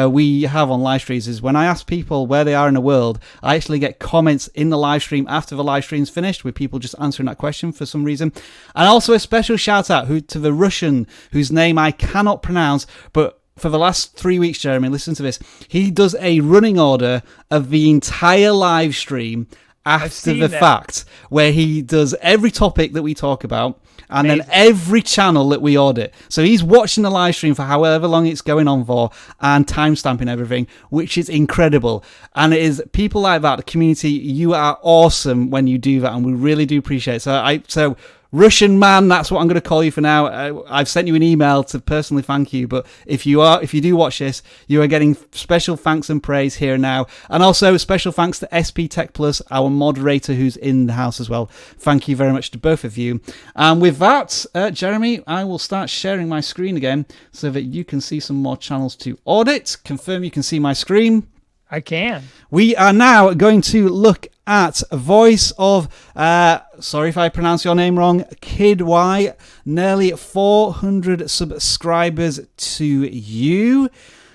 we have on live streams is when I ask people where they are in the world, I actually get comments in the live stream after the live stream's finished with people just answering that question for some reason. And also a special shout out to the Russian whose name I cannot pronounce, but for the last 3 weeks, Jeremy, listen to this. He does a running order of the entire live stream after the fact, where he does every topic that we talk about and then every channel that we audit. So he's watching the live stream for however long it's going on for and timestamping everything, which is incredible. And it is people like that, the community, you are awesome when you do that, and we really do appreciate it. So Russian man, that's what I'm going to call you for now. I've sent you an email to personally thank you, but if you do watch this, you are getting special thanks and praise here now. And also special thanks to SP Tech Plus, our moderator who's in the house as well. Thank you very much to both of you. And with that, Jeremy, I will start sharing my screen again so that you can see some more channels to audit. Confirm you can see my screen. I can. We are now going to look at a voice of, sorry if I pronounce your name wrong, Kid Y. Nearly 400 subscribers to you.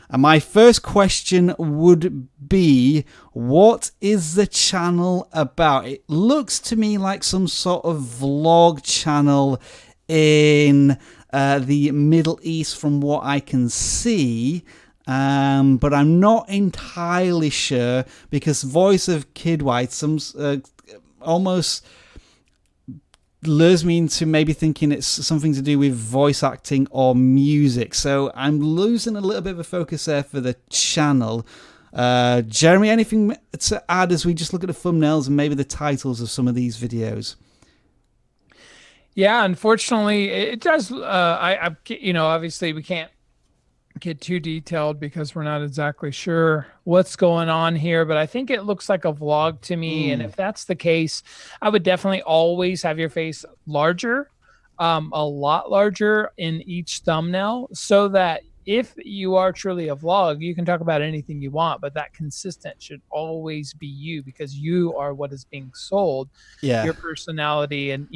And my first question would be, what is the channel about? It looks to me like some sort of vlog channel in the Middle East from what I can see. But I'm not entirely sure because voice of Kid White almost lures me into maybe thinking it's something to do with voice acting or music. So I'm losing a little bit of a focus there for the channel. Jeremy, anything to add as we just look at the thumbnails and maybe the titles of some of these videos? Yeah, unfortunately, it does. Obviously we can't get too detailed because we're not exactly sure what's going on here, but I think it looks like a vlog to me. And if that's the case, I would definitely always have your face larger, a lot larger in each thumbnail, so that if you are truly a vlog, you can talk about anything you want, but that consistent should always be you, because you are what is being sold, your personality. And,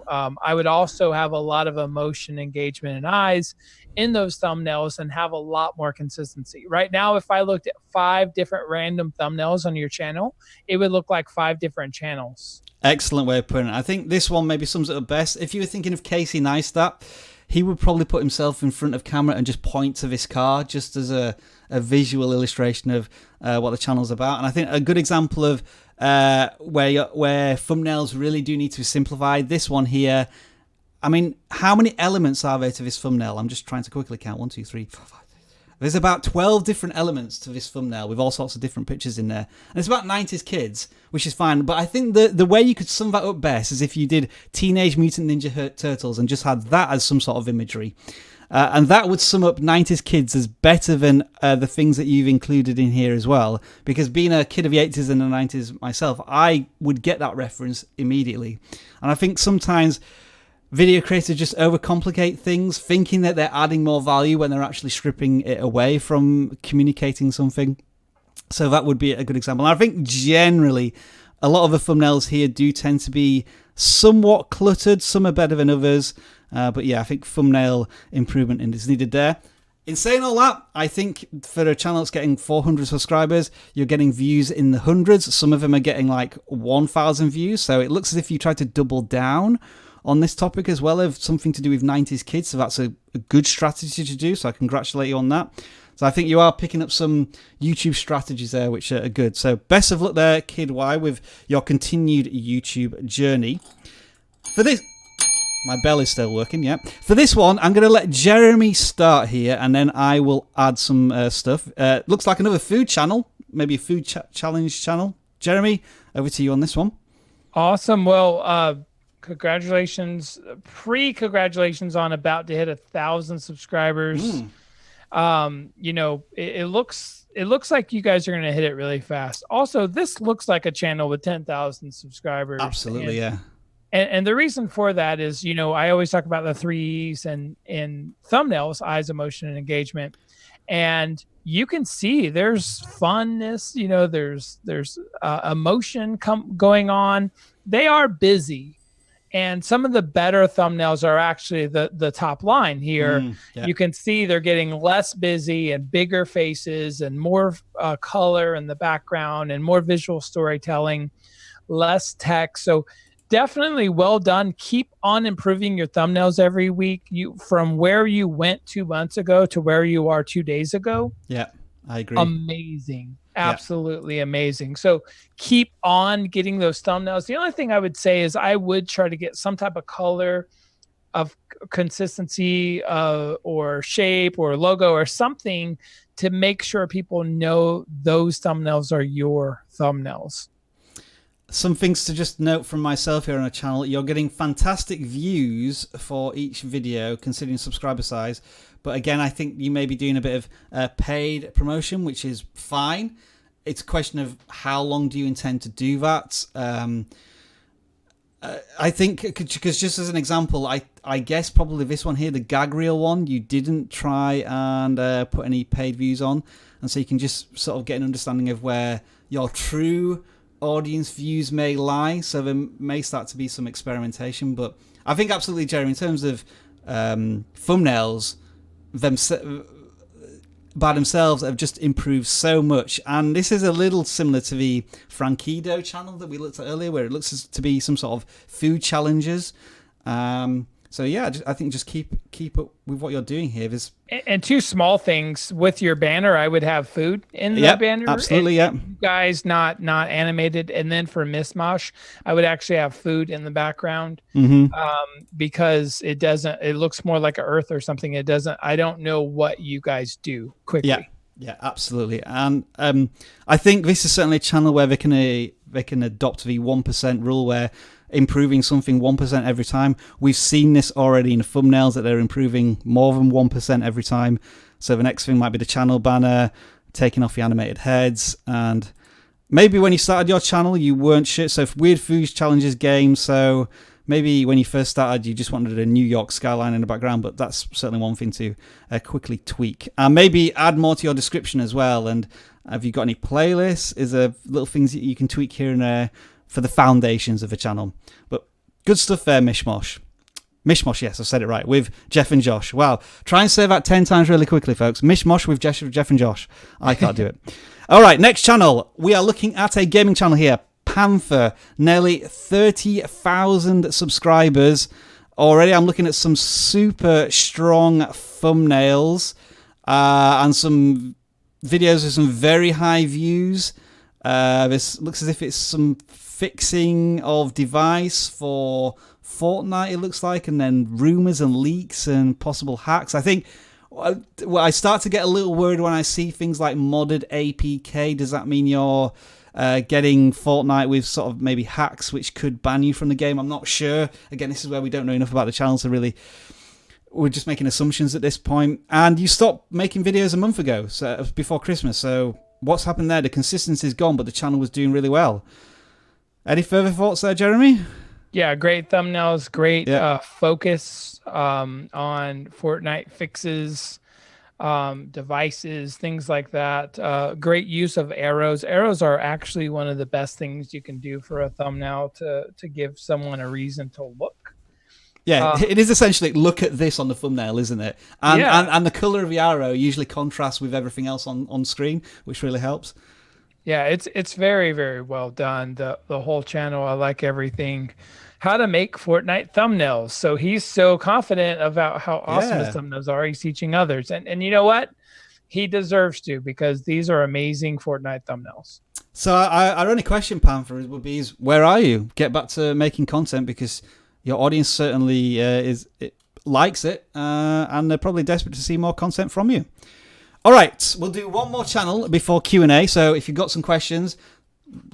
I would also have a lot of emotion, engagement, and eyes in those thumbnails and have a lot more consistency. Right now, if I looked at 5 different random thumbnails on your channel, it would look like 5 different channels. Excellent way of putting it. I think this one maybe sums it up best. If you were thinking of Casey Neistat, he would probably put himself in front of camera and just point to this car just as a visual illustration of what the channel's about. And I think a good example of where thumbnails really do need to be simplified, this one here, I mean, how many elements are there to this thumbnail? I'm just trying to quickly count. 1, 2, 3, 4, 5. There's about 12 different elements to this thumbnail with all sorts of different pictures in there. And it's about 90s kids, which is fine. But I think the way you could sum that up best is if you did Teenage Mutant Ninja Turtles and just had that as some sort of imagery. And that would sum up 90s kids as better than the things that you've included in here as well. Because being a kid of the 80s and the 90s myself, I would get that reference immediately. And I think sometimes video creators just overcomplicate things, thinking that they're adding more value when they're actually stripping it away from communicating something. So that would be a good example. And I think generally A lot of the thumbnails here do tend to be somewhat cluttered. Some are better than others. But yeah, I think thumbnail improvement is needed there. In saying all that, I think for a channel that's getting 400 subscribers, you're getting views in the hundreds. Some of them are getting like 1,000 views. So it looks as if you try to double down on this topic as well, of something to do with 90s kids. So that's a good strategy to do. So I congratulate you on that. So I think you are picking up some YouTube strategies there, which are good. So best of luck there, Kid Y, with your continued YouTube journey. For this... My bell is still working, yeah. For this one, I'm going to let Jeremy start here, and then I will add some stuff. Looks like another food channel, maybe a food challenge channel. Jeremy, over to you on this one. Awesome. Well, congratulations, pre-congratulations on about to hit 1,000 subscribers. You know, it looks like you guys are going to hit it really fast. Also, this looks like a channel with 10,000 subscribers. Absolutely, yeah. And the reason for that is, you know, I always talk about the 3 E's in thumbnails: eyes, emotion, and engagement. And you can see there's funness, you know, there's emotion going on. They are busy. And some of the better thumbnails are actually the top line here. You can see they're getting less busy and bigger faces and more color in the background and more visual storytelling, less text. So definitely well done. Keep on improving your thumbnails every week. From where you went 2 months ago to where you are 2 days ago. Yeah, I agree. Amazing. Absolutely amazing. So keep on getting those thumbnails. The only thing I would say is I would try to get some type of color of consistency or shape or logo or something to make sure people know those thumbnails are your thumbnails. Some things to just note from myself here on a channel. You're getting fantastic views for each video considering subscriber size. But again, I think you may be doing a bit of paid promotion, which is fine. It's a question of how long do you intend to do that. I think, because just as an example, I guess probably this one here, the gag reel one, you didn't try and put any paid views on. And so you can just sort of get an understanding of where your true audience views may lie, so there may start to be some experimentation. But I think absolutely, Jeremy, in terms of thumbnails, by themselves have just improved so much. And this is a little similar to the Frankido channel that we looked at earlier, where it looks to be some sort of food challenges. So yeah, I think just keep up with what you're doing here. And two small things with your banner, I would have food in the banner. Absolutely, yeah. You guys not animated, and then for Mishmash, I would actually have food in the background because it doesn't. It looks more like an earth or something. It doesn't. I don't know what you guys do quickly. Yeah, absolutely. And I think this is certainly a channel where they can adopt the 1% rule, where improving something 1% every time. We've seen this already in thumbnails, that they're improving more than 1% every time. So the next thing might be the channel banner, taking off the animated heads. And maybe when you started your channel, you weren't sure. So weird foods challenges game. So maybe when you first started, you just wanted a New York skyline in the background, but that's certainly one thing to quickly tweak. And maybe add more to your description as well. And have you got any playlists? Is there little things that you can tweak here and there for the foundations of the channel? But good stuff there, Mishmash. Mishmash, yes, I've said it right, with Jeff and Josh. Wow, try and say that 10 times really quickly, folks. Mishmash with Jeff and Josh. I can't do it. All right, next channel. We are looking at a gaming channel here. Panther, nearly 30,000 subscribers. Already I'm looking at some super strong thumbnails and some videos with some very high views. This looks as if it's some fixing of device for Fortnite, it looks like, and then rumors and leaks and possible hacks. I think I start to get a little worried when I see things like modded APK. Does that mean you're getting Fortnite with sort of maybe hacks which could ban you from the game? I'm not sure. Again, this is where we don't know enough about the channel to really... We're just making assumptions at this point. And you stopped making videos a month ago, so before Christmas. So what's happened there? The consistency's gone, but the channel was doing really well. Any further thoughts there, Jeremy? Yeah, great thumbnails, great focus on Fortnite fixes. devices, things like that. Great use of arrows. Arrows are actually one of the best things you can do for a thumbnail to give someone a reason to look. Yeah, it is essentially look at this on the thumbnail, isn't it? And, Yeah. and the color of the arrow usually contrasts with everything else on screen, which really helps. Yeah, it's very, very well done. The whole channel, I like everything. How to make Fortnite thumbnails. So he's so confident about how awesome his thumbnails are. He's teaching others. And you know what? He deserves to, because these are amazing Fortnite thumbnails. So our only question, Panther, would be: is where are you? Get back to making content, because your audience certainly likes it, and they're probably desperate to see more content from you. All right, we'll do one more channel before Q&A. So if you've got some questions,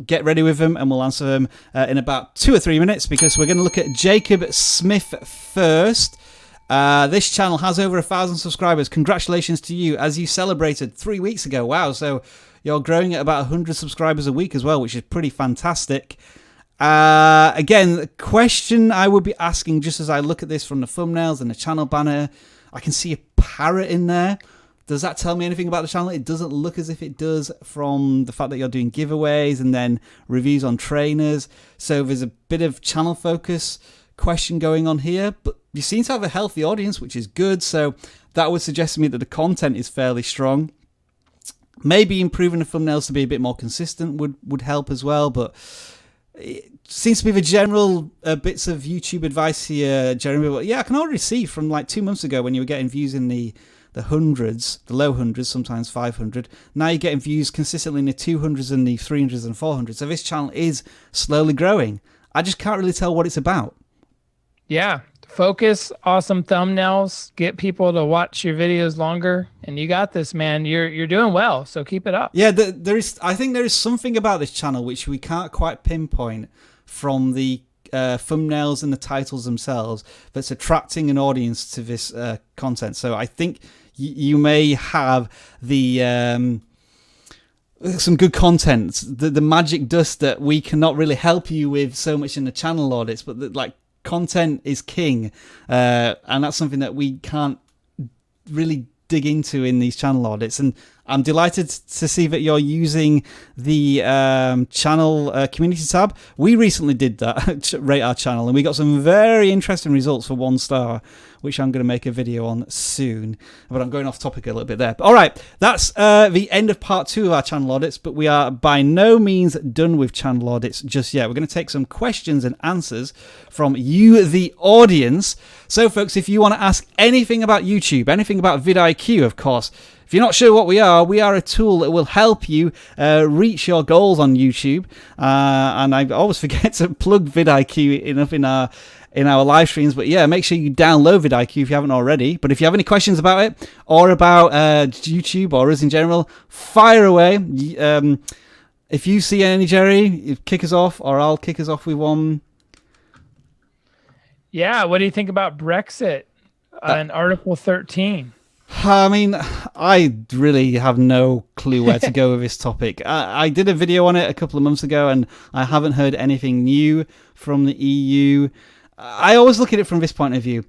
get ready with them, and we'll answer them in about 2 or 3 minutes, because we're going to look at Jacob Smith first. This channel has over 1,000 subscribers. Congratulations to you, as you celebrated 3 weeks ago. Wow, so you're growing at about 100 subscribers a week as well, which is pretty fantastic. Again, the question I would be asking, just as I look at this from the thumbnails and the channel banner, I can see a parrot in there. Does that tell me anything about the channel? It doesn't look as if it does, from the fact that you're doing giveaways and then reviews on trainers. So there's a bit of channel focus question going on here, but you seem to have a healthy audience, which is good. So that would suggest to me that the content is fairly strong. Maybe improving the thumbnails to be a bit more consistent would help as well, but it seems to be the general bits of YouTube advice here, Jeremy. But yeah, I can already see from like 2 months ago when you were getting views in the hundreds, the low hundreds, sometimes 500. Now you're getting views consistently in the 200s and the 300s and 400s. So this channel is slowly growing. I just can't really tell what it's about. Yeah. Focus, awesome thumbnails, get people to watch your videos longer, and you got this, man. You're doing well, so keep it up. Yeah, I think there is something about this channel which we can't quite pinpoint from the thumbnails and the titles themselves that's attracting an audience to this content. So I think you may have the some good content, the magic dust that we cannot really help you with so much in the channel audits, but like content is king, and that's something that we can't really dig into in these channel audits. And I'm delighted to see that you're using the channel community tab. We recently did that, rate our channel, and we got some very interesting results for 1 star, which I'm going to make a video on soon. But I'm going off topic a little bit there. But all right, that's the end of part 2 of our channel audits, but we are by no means done with channel audits just yet. We're going to take some questions and answers from you, the audience. So folks, if you want to ask anything about YouTube, anything about vidIQ, of course, if you're not sure what we are a tool that will help you reach your goals on YouTube. And I always forget to plug vidIQ enough in our live streams. But yeah, make sure you download vidIQ if you haven't already. But if you have any questions about it or about YouTube or us in general, fire away. If you see any, Jerry, kick us off, or I'll kick us off with one. Yeah, what do you think about Brexit and Article 13? I mean, I really have no clue where to go with this topic. I did a video on it a couple of months ago, and I haven't heard anything new from the EU. I always look at it from this point of view.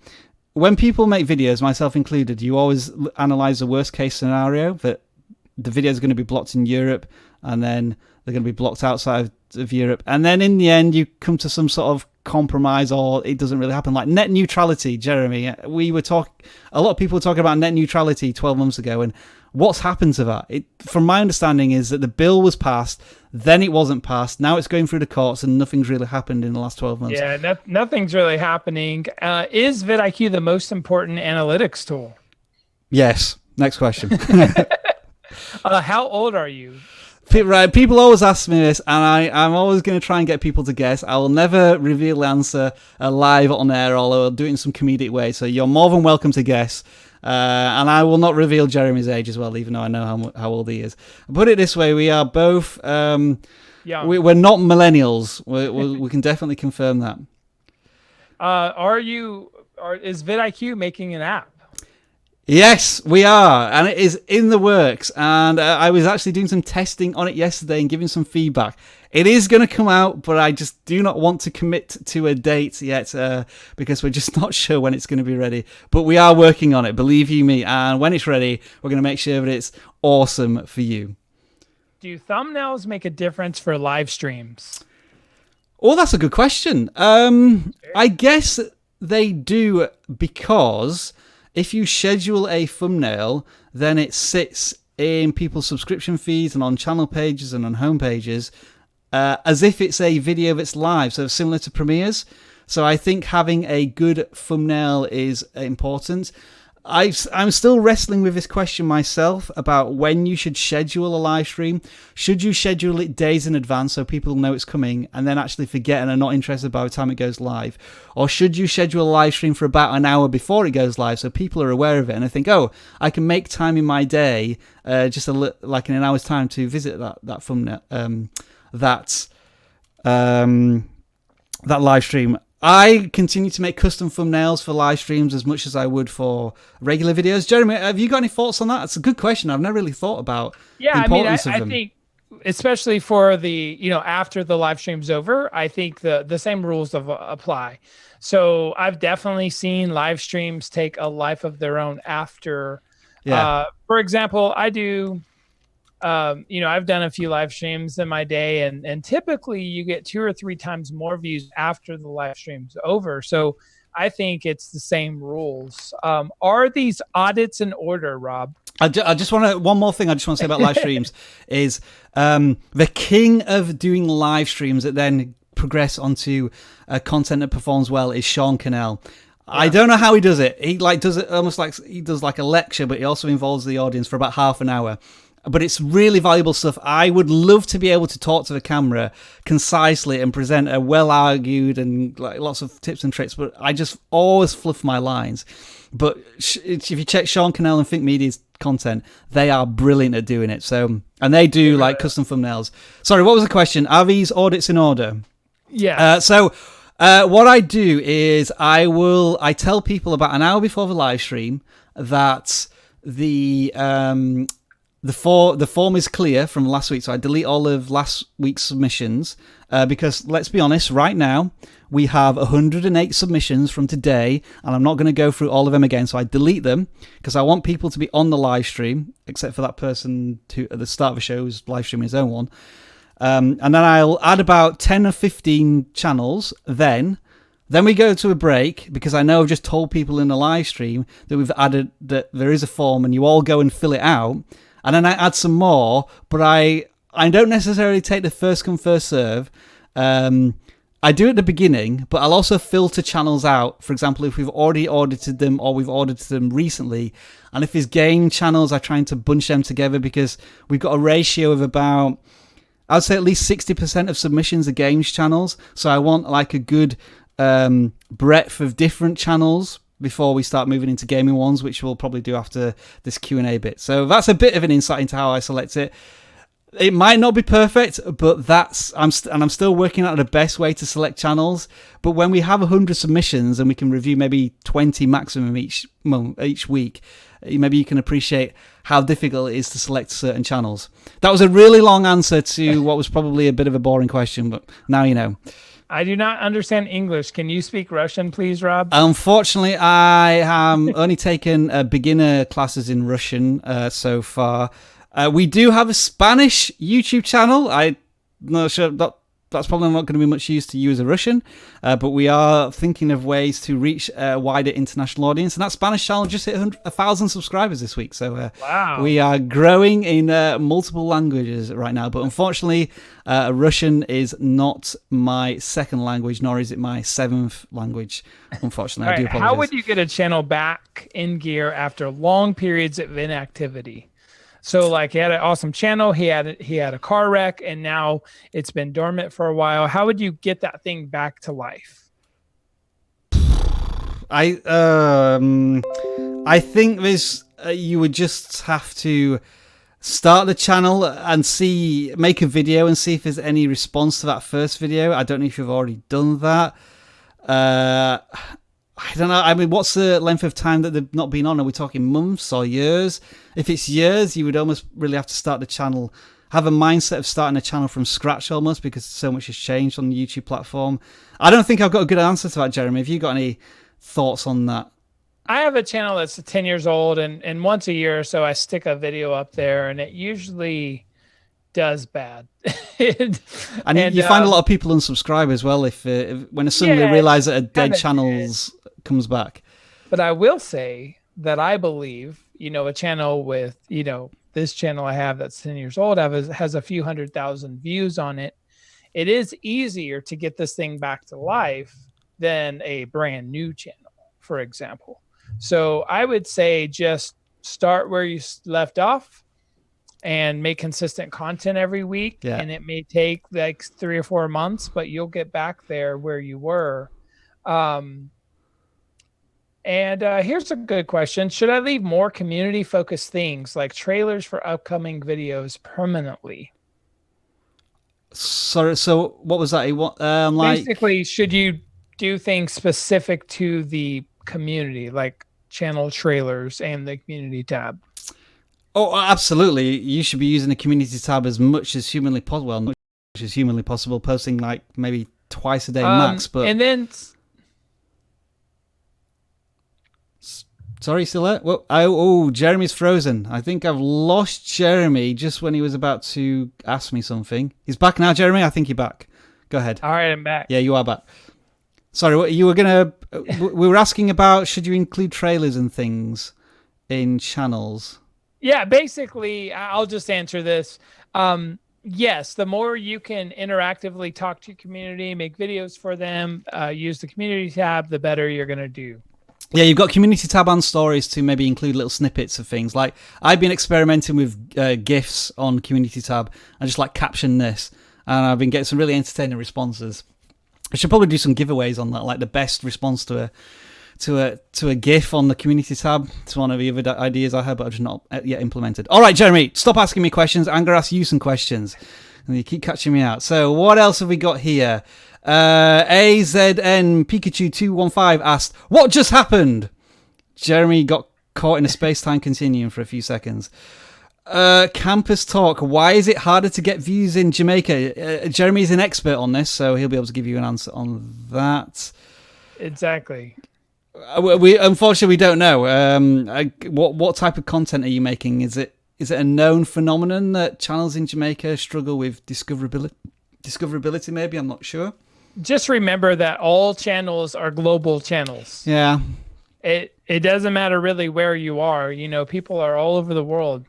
When people make videos, myself included, you always analyze the worst case scenario, that the videos are going to be blocked in Europe, and then they're going to be blocked outside of Europe. And then in the end, you come to some sort of compromise, or it doesn't really happen. Like net neutrality, Jeremy. A lot of people were talking about net neutrality 12 months ago, and what's happened to that? From my understanding is that the bill was passed, then it wasn't passed, now it's going through the courts, and nothing's really happened in the last 12 months. Yeah, nothing's really happening. Is vidIQ the most important analytics tool? Yes. Next question. How old are you? Right, people always ask me this, and I'm always going to try and get people to guess. I will never reveal the answer live on air, although I'll do it in some comedic way. So you're more than welcome to guess. And I will not reveal Jeremy's age as well, even though I know how old he is. Put it this way, we are both... we're not millennials. We can definitely confirm that. Is vidIQ making an app? Yes, we are, and it is in the works. And I was actually doing some testing on it yesterday and giving some feedback. It is going to come out, but I just do not want to commit to a date yet because we're just not sure when it's going to be ready. But we are working on it, believe you me. And when it's ready, we're going to make sure that it's awesome for you. Do thumbnails make a difference for live streams? Oh, that's a good question. I guess they do, because if you schedule a thumbnail, then it sits in people's subscription feeds and on channel pages and on home pages as if it's a video that's live, so similar to premieres. So I think having a good thumbnail is important. I'm still wrestling with this question myself about when you should schedule a live stream. Should you schedule it days in advance so people know it's coming and then actually forget and are not interested by the time it goes live? Or should you schedule a live stream for about an hour before it goes live so people are aware of it and they think, oh, I can make time in my day, like in an hour's time, to visit that thumbnail, that live stream. I continue to make custom thumbnails for live streams as much as I would for regular videos. Jeremy, have you got any thoughts on that? It's a good question. I've never really thought about the importance of them. I think especially for the, after the live stream's over, I think the same rules apply. So I've definitely seen live streams take a life of their own after. Yeah. For example, I do... I've done a few live streams in my day, and typically you get 2 or 3 times more views after the live stream's over. So I think it's the same rules. Are these audits in order, Rob? I just want to, one more thing I just want to say about live streams is the king of doing live streams that then progress onto content that performs well is Sean Cannell. Yeah. I don't know how he does it. He does it almost like he does like a lecture, but he also involves the audience for about half an hour. But it's really valuable stuff. I would love to be able to talk to the camera concisely and present a well-argued and like lots of tips and tricks, but I just always fluff my lines. But if you check Sean Cannell and Think Media's content, they are brilliant at doing it. So, and they do like custom thumbnails. Sorry, what was the question? Are these audits in order? Yeah. What I do is I tell people about an hour before the live stream that the form is clear from last week, so I delete all of last week's submissions because, let's be honest, right now we have 108 submissions from today, and I'm not going to go through all of them again, so I delete them because I want people to be on the live stream, except for that person who at the start of the show who's live streaming his own one. And then I'll add about 10 or 15 channels, then we go to a break because I know I've just told people in the live stream that we've added that there is a form and you all go and fill it out. And then I add some more, but I don't necessarily take the first come, first serve. I do at the beginning, but I'll also filter channels out. For example, if we've already audited them or we've audited them recently, and if there's game channels, I'm trying to bunch them together because we've got a ratio of about, I'd say at least 60% of submissions are games channels. So I want like a good breadth of different channels before we start moving into gaming ones, which we'll probably do after this Q&A bit. So that's a bit of an insight into how I select it. It might not be perfect, but I'm still working out the best way to select channels. But when we have 100 submissions and we can review maybe 20 maximum each week, maybe you can appreciate how difficult it is to select certain channels. That was a really long answer to what was probably a bit of a boring question, but now you know. I do not understand English. Can you speak Russian, please, Rob? Unfortunately, I have only taken beginner classes in Russian so far. We do have a Spanish YouTube channel. I'm not sure that's probably not going to be much use to you as a Russian, but we are thinking of ways to reach a wider international audience. And that Spanish channel just hit 1,000 subscribers this week. So wow. We are growing in multiple languages right now. But unfortunately, Russian is not my second language, nor is it my 7th language, unfortunately. I do apologize. How would you get a channel back in gear after long periods of inactivity? So like he had an awesome channel, he had a car wreck, and now it's been dormant for a while. How would you get that thing back to life? I think you would just have to start the channel and make a video and see if there's any response to that first video. I don't know if you've already done that. I don't know. I mean, what's the length of time that they've not been on? Are we talking months or years? If it's years, you would almost really have to start the channel, have a mindset of starting a channel from scratch almost, because so much has changed on the YouTube platform. I don't think I've got a good answer to that, Jeremy. Have you got any thoughts on that? I have a channel that's 10 years old, and once a year or so I stick a video up there, and it usually does bad. and you find a lot of people unsubscribe as well if when they suddenly realize that a dead channel comes back. But I will say that I believe, a channel with, this channel I have that's 10 years old has a few 100,000 views on it. It is easier to get this thing back to life than a brand new channel, for example. So I would say just start where you left off and make consistent content every week. Yeah. And it may take like 3 or 4 months, but you'll get back there where you were. And here's a good question. Should I leave more community-focused things like trailers for upcoming videos permanently? So what was that? Basically, should you do things specific to the community, like channel trailers and the community tab? Oh, absolutely. You should be using the community tab as much as humanly possible. Well, much as humanly possible, posting like maybe twice a day max. But and then... Sorry, still there? Well, Jeremy's frozen. I think I've lost Jeremy just when he was about to ask me something. He's back now, Jeremy. I think you're back. Go ahead. All right, I'm back. Yeah, you are back. Sorry, you were we were asking about should you include trailers and things in channels? Yeah, basically, I'll just answer this. Yes, the more you can interactively talk to your community, make videos for them, use the community tab, the better you're going to do. Yeah, you've got community tab and stories to maybe include little snippets of things. Like I've been experimenting with GIFs on community tab and just like caption this, and I've been getting some really entertaining responses. I should probably do some giveaways on that, like the best response to a GIF on the community tab. It's one of the other ideas I had, but I've just not yet implemented. All right, Jeremy, stop asking me questions. I'm going to ask you some questions, and you keep catching me out. So what else have we got here? AZN Pikachu 215 asked, "What just happened?" Jeremy got caught in a space-time continuum for a few seconds. Campus Talk, why is it harder to get views in Jamaica? Jeremy's an expert on this, so he'll be able to give you an answer on that. Exactly. We unfortunately we don't know. What type of content are you making? Is it a known phenomenon that channels in Jamaica struggle with discoverability? Maybe, I'm not sure. Just remember that all channels are global channels. Yeah. It doesn't matter really where you are. People are all over the world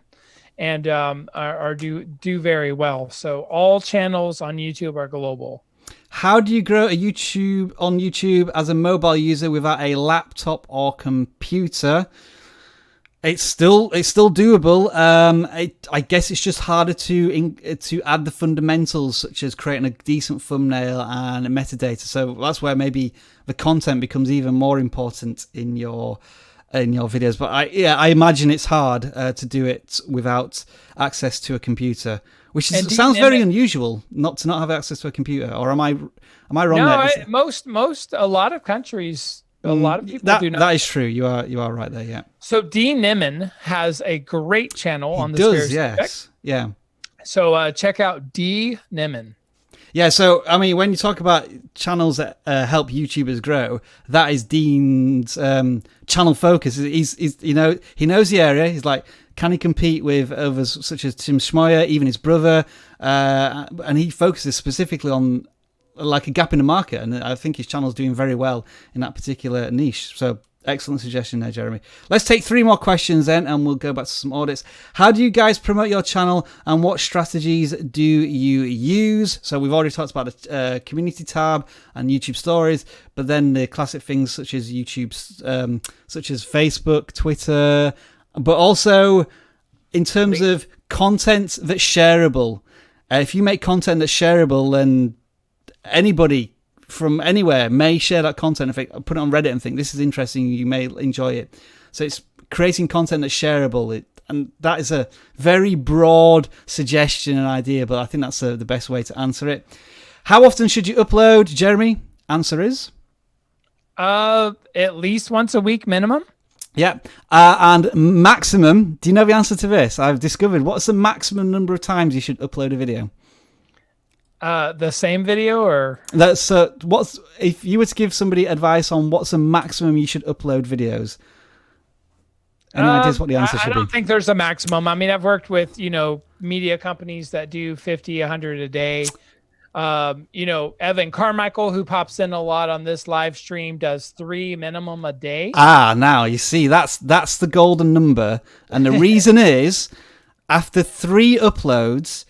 and do very well. So all channels on YouTube are global. How do you grow a YouTube on YouTube as a mobile user without a laptop or computer? It's still doable. I guess it's just harder to add the fundamentals, such as creating a decent thumbnail and metadata. So that's where maybe the content becomes even more important in your videos. But I imagine it's hard to do it without access to a computer, which sounds very unusual not to not have access to a computer. Or am I wrong? No, a lot of countries. A lot of people do not. That is true. You are right there. Yeah. So D Nimmin has a great channel on this. Does yes, yeah. So check out D Nimmin. Yeah. So I mean, when you talk about channels that help YouTubers grow, that is Dean's channel focus. He's he knows the area. He's like, can he compete with others such as Tim Schmoyer, even his brother, and he focuses specifically on like a gap in the market, and I think his channel's doing very well in that particular niche. So excellent suggestion there, Jeremy. Let's take 3 more questions then, and we'll go back to some audits. How do you guys promote your channel, and what strategies do you use? So we've already talked about the community tab and YouTube stories, but then the classic things such as YouTube, such as Facebook, Twitter, but also in terms of content that's shareable. If you make content that's shareable, then anybody from anywhere may share that content. If I put it on Reddit and think this is interesting, you may enjoy it. So it's creating content that's shareable, and that is a very broad suggestion and idea, but I think that's the best way to answer it. How often should you upload, Jeremy? Answer is At least once a week minimum. Yeah. And maximum, do you know the answer to this? I've discovered. What's the maximum number of times you should upload a video? The same video or? That's what's if you were to give somebody advice on what's the maximum you should upload videos? Any ideas what the answer should be? I don't think there's a maximum. I mean, I've worked with, media companies that do 50, 100 a day. Evan Carmichael, who pops in a lot on this live stream, does 3 minimum a day. Now you see, that's the golden number. And the reason is after 3 uploads,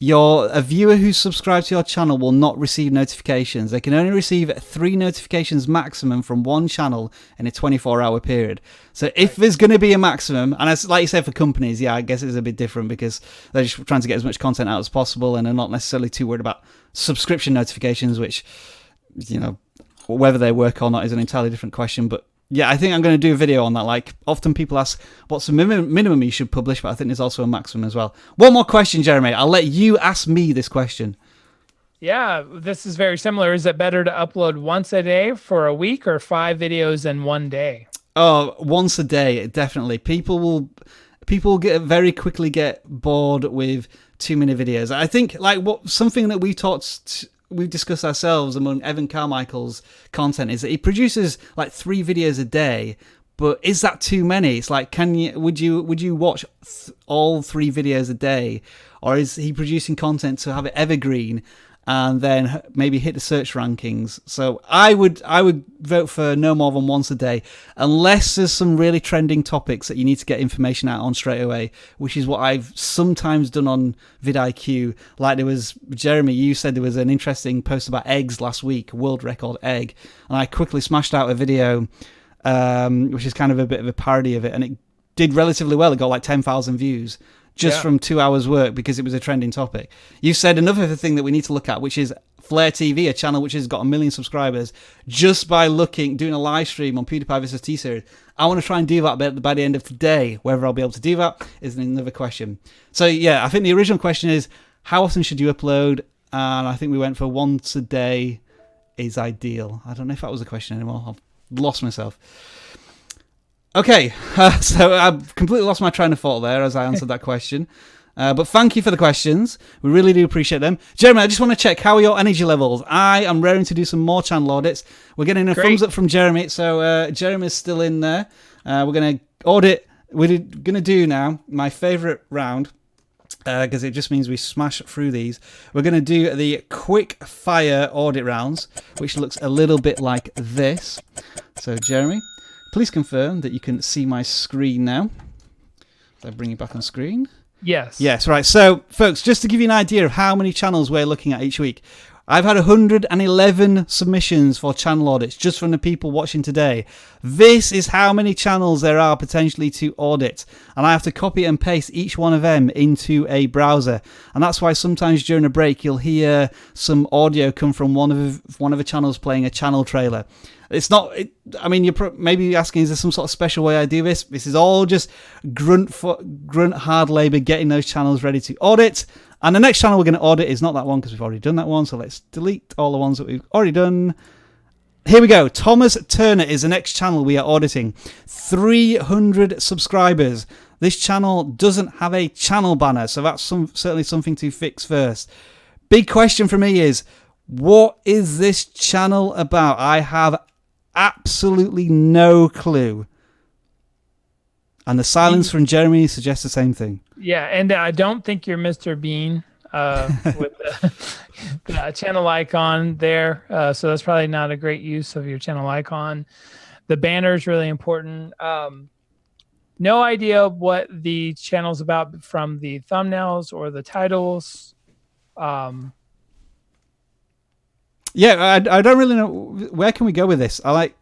a viewer who's subscribed to your channel will not receive notifications. They can only receive 3 notifications maximum from one channel in a 24-hour period. So if there's going to be a maximum, and it's like you said for companies, I guess it's a bit different because they're just trying to get as much content out as possible and are not necessarily too worried about subscription notifications, which, whether they work or not is an entirely different question. But yeah, I think I'm going to do a video on that. Like, often people ask, what's the minimum you should publish? But I think there's also a maximum as well. One more question, Jeremy. I'll let you ask me this question. Yeah, this is very similar. Is it better to upload once a day for a week or 5 videos in one day? Oh, once a day, definitely. People will very quickly get bored with too many videos. I think something that we've discussed ourselves among Evan Carmichael's content is that he produces 3 videos a day, but is that too many? It's like, would you watch all 3 videos a day, or is he producing content to have it evergreen and then maybe hit the search rankings? So I would vote for no more than once a day, unless there's some really trending topics that you need to get information out on straight away, which is what I've sometimes done on vidIQ. Like there was, Jeremy, you said there was an interesting post about eggs last week, world record egg, and I quickly smashed out a video, which is kind of a bit of a parody of it, and it did relatively well. It got 10,000 views. Just from 2 hours work because it was a trending topic. You said another thing that we need to look at, which is Flare TV, a channel which has got 1 million subscribers, just by doing a live stream on PewDiePie vs. T-Series. I want to try and do that by the end of today. Whether I'll be able to do that is another question. So yeah, I think the original question is, how often should you upload? And I think we went for once a day is ideal. I don't know if that was a question anymore. I've lost myself. Okay, so I've completely lost my train of thought there as I answered that question. But thank you for the questions. We really do appreciate them. Jeremy, I just want to check, how are your energy levels? I am raring to do some more channel audits. We're getting a thumbs up from Jeremy, so Jeremy's still in there. We're going to audit. We're going to do now my favourite round, because it just means we smash through these. We're going to do the quick fire audit rounds, which looks a little bit like this. So Jeremy, please confirm that you can see my screen now. So bring it back on screen. Yes. Yes, right. So, folks, just to give you an idea of how many channels we're looking at each week, I've had 111 submissions for channel audits just from the people watching today. This is how many channels there are potentially to audit. And I have to copy and paste each one of them into a browser. And that's why sometimes during a break, you'll hear some audio come from one of the channels playing a channel trailer. It's not, I mean, you're maybe asking, is there some sort of special way I do this? This is all just grunt hard labor getting those channels ready to audit. And the next channel we're going to audit is not that one because we've already done that one. So let's delete all the ones that we've already done. Here we go. Thomas Turner is the next channel we are auditing. 300 subscribers. This channel doesn't have a channel banner, so that's certainly something to fix first. Big question for me is, what is this channel about? I have absolutely no clue. And the silence from Jeremy suggests the same thing. Yeah, and I don't think you're Mr. Bean with the channel icon there. So that's probably not a great use of your channel icon. The banner is really important. No idea what the channel's about from the thumbnails or the titles. Yeah, I don't really know. Where can we go with this? I like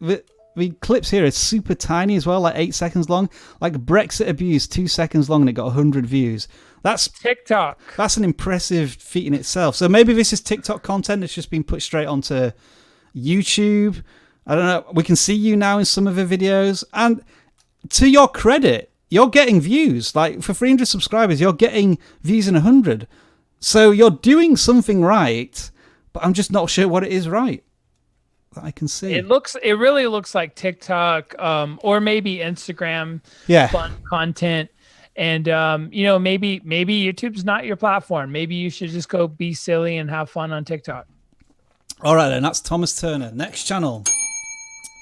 the clips here are super tiny as well, like 8 seconds long. Like Brexit abuse, 2 seconds long, and it got 100 views. That's TikTok. That's an impressive feat in itself. So maybe this is TikTok content that's just been put straight onto YouTube. I don't know. We can see you now in some of the videos. And to your credit, you're getting views. Like for 300 subscribers, you're getting views in 100. So you're doing something right, but I'm just not sure what it is right. that I can see. It really looks like TikTok, or maybe Instagram. Yeah. Fun content. And maybe YouTube's not your platform. Maybe you should just go be silly and have fun on TikTok. All right, then, that's Thomas Turner. Next channel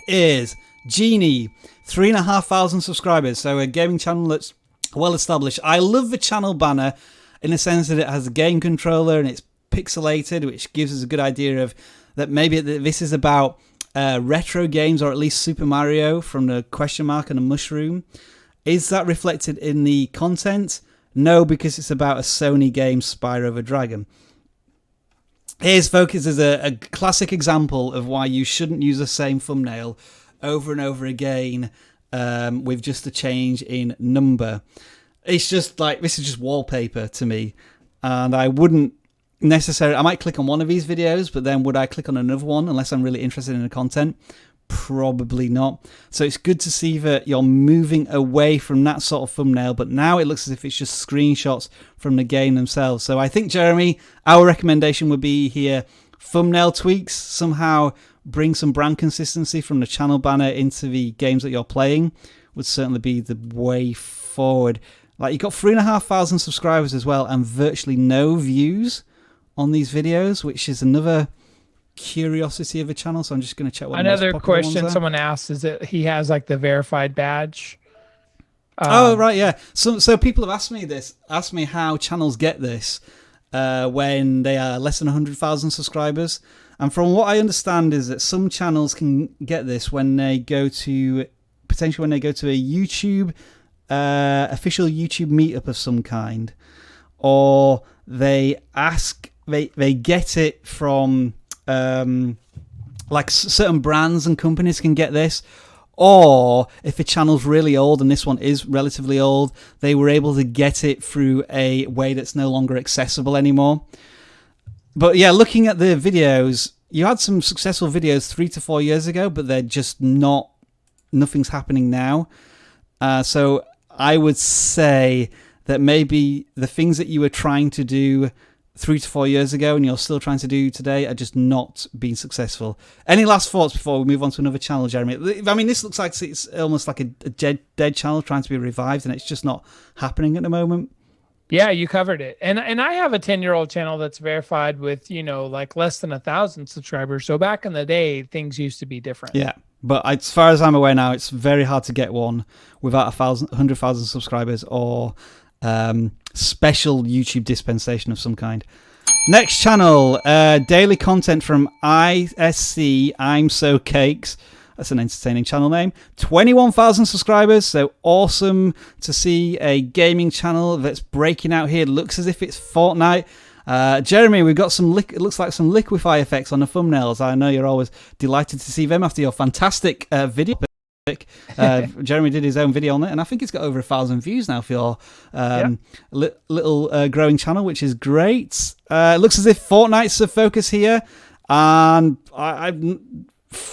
is Jeannie, 3,500 subscribers. So a gaming channel that's well established. I love the channel banner in the sense that it has a game controller and it's pixelated, which gives us a good idea of that maybe this is about retro games, or at least Super Mario from the question mark and a mushroom. Is that reflected in the content? No, because it's about a Sony game, Spyro the Dragon. Here's focus as a classic example of why you shouldn't use the same thumbnail over and over again with just a change in number. It's just like, this is just wallpaper to me. And I wouldn't necessarily, I might click on one of these videos, but then would I click on another one unless I'm really interested in the content? Probably not. So it's good to see that you're moving away from that sort of thumbnail, but now it looks as if it's just screenshots from the game themselves. So I think, Jeremy, our recommendation would be here, thumbnail tweaks, somehow bring some brand consistency from the channel banner into the games that you're playing would certainly be the way forward. Like, you've got 3,500 subscribers as well and virtually no views on these videos, which is another curiosity of a channel. So I'm just going to check what another question someone asked is that he has like the verified badge. Oh right, yeah. So people have asked me how channels get this when they are less than 100,000 subscribers. And from what I understand is that some channels can get this when they go to a YouTube official YouTube meetup of some kind, or they get it from like certain brands and companies can get this, or if a channel's really old, and this one is relatively old, they were able to get it through a way that's no longer accessible anymore. But yeah, looking at the videos, you had some successful videos 3 to 4 years ago, but they're just nothing's happening now. So I would say that maybe the things that you were trying to do 3 to 4 years ago and you're still trying to do today are just not being successful. Any last thoughts before we move on to another channel, Jeremy? I mean, this looks like it's almost like a dead channel trying to be revived, and it's just not happening at the moment. Yeah, you covered it. And I have a 10-year-old channel that's verified with, like less than 1,000 subscribers. So back in the day, things used to be different. Yeah, but as far as I'm aware now, it's very hard to get one without 100,000 subscribers or special YouTube dispensation of some kind. Next channel, daily content from ISC, I'm So Cakes. That's an entertaining channel name. 21,000 subscribers, so awesome to see a gaming channel that's breaking out here. It looks as if it's Fortnite. Jeremy, we've got some it looks like some liquify effects on the thumbnails. I know you're always delighted to see them after your fantastic video. Jeremy did his own video on it, and I think it's got over 1,000 views now for your little growing channel, which is great. It looks as if Fortnite's the focus here, and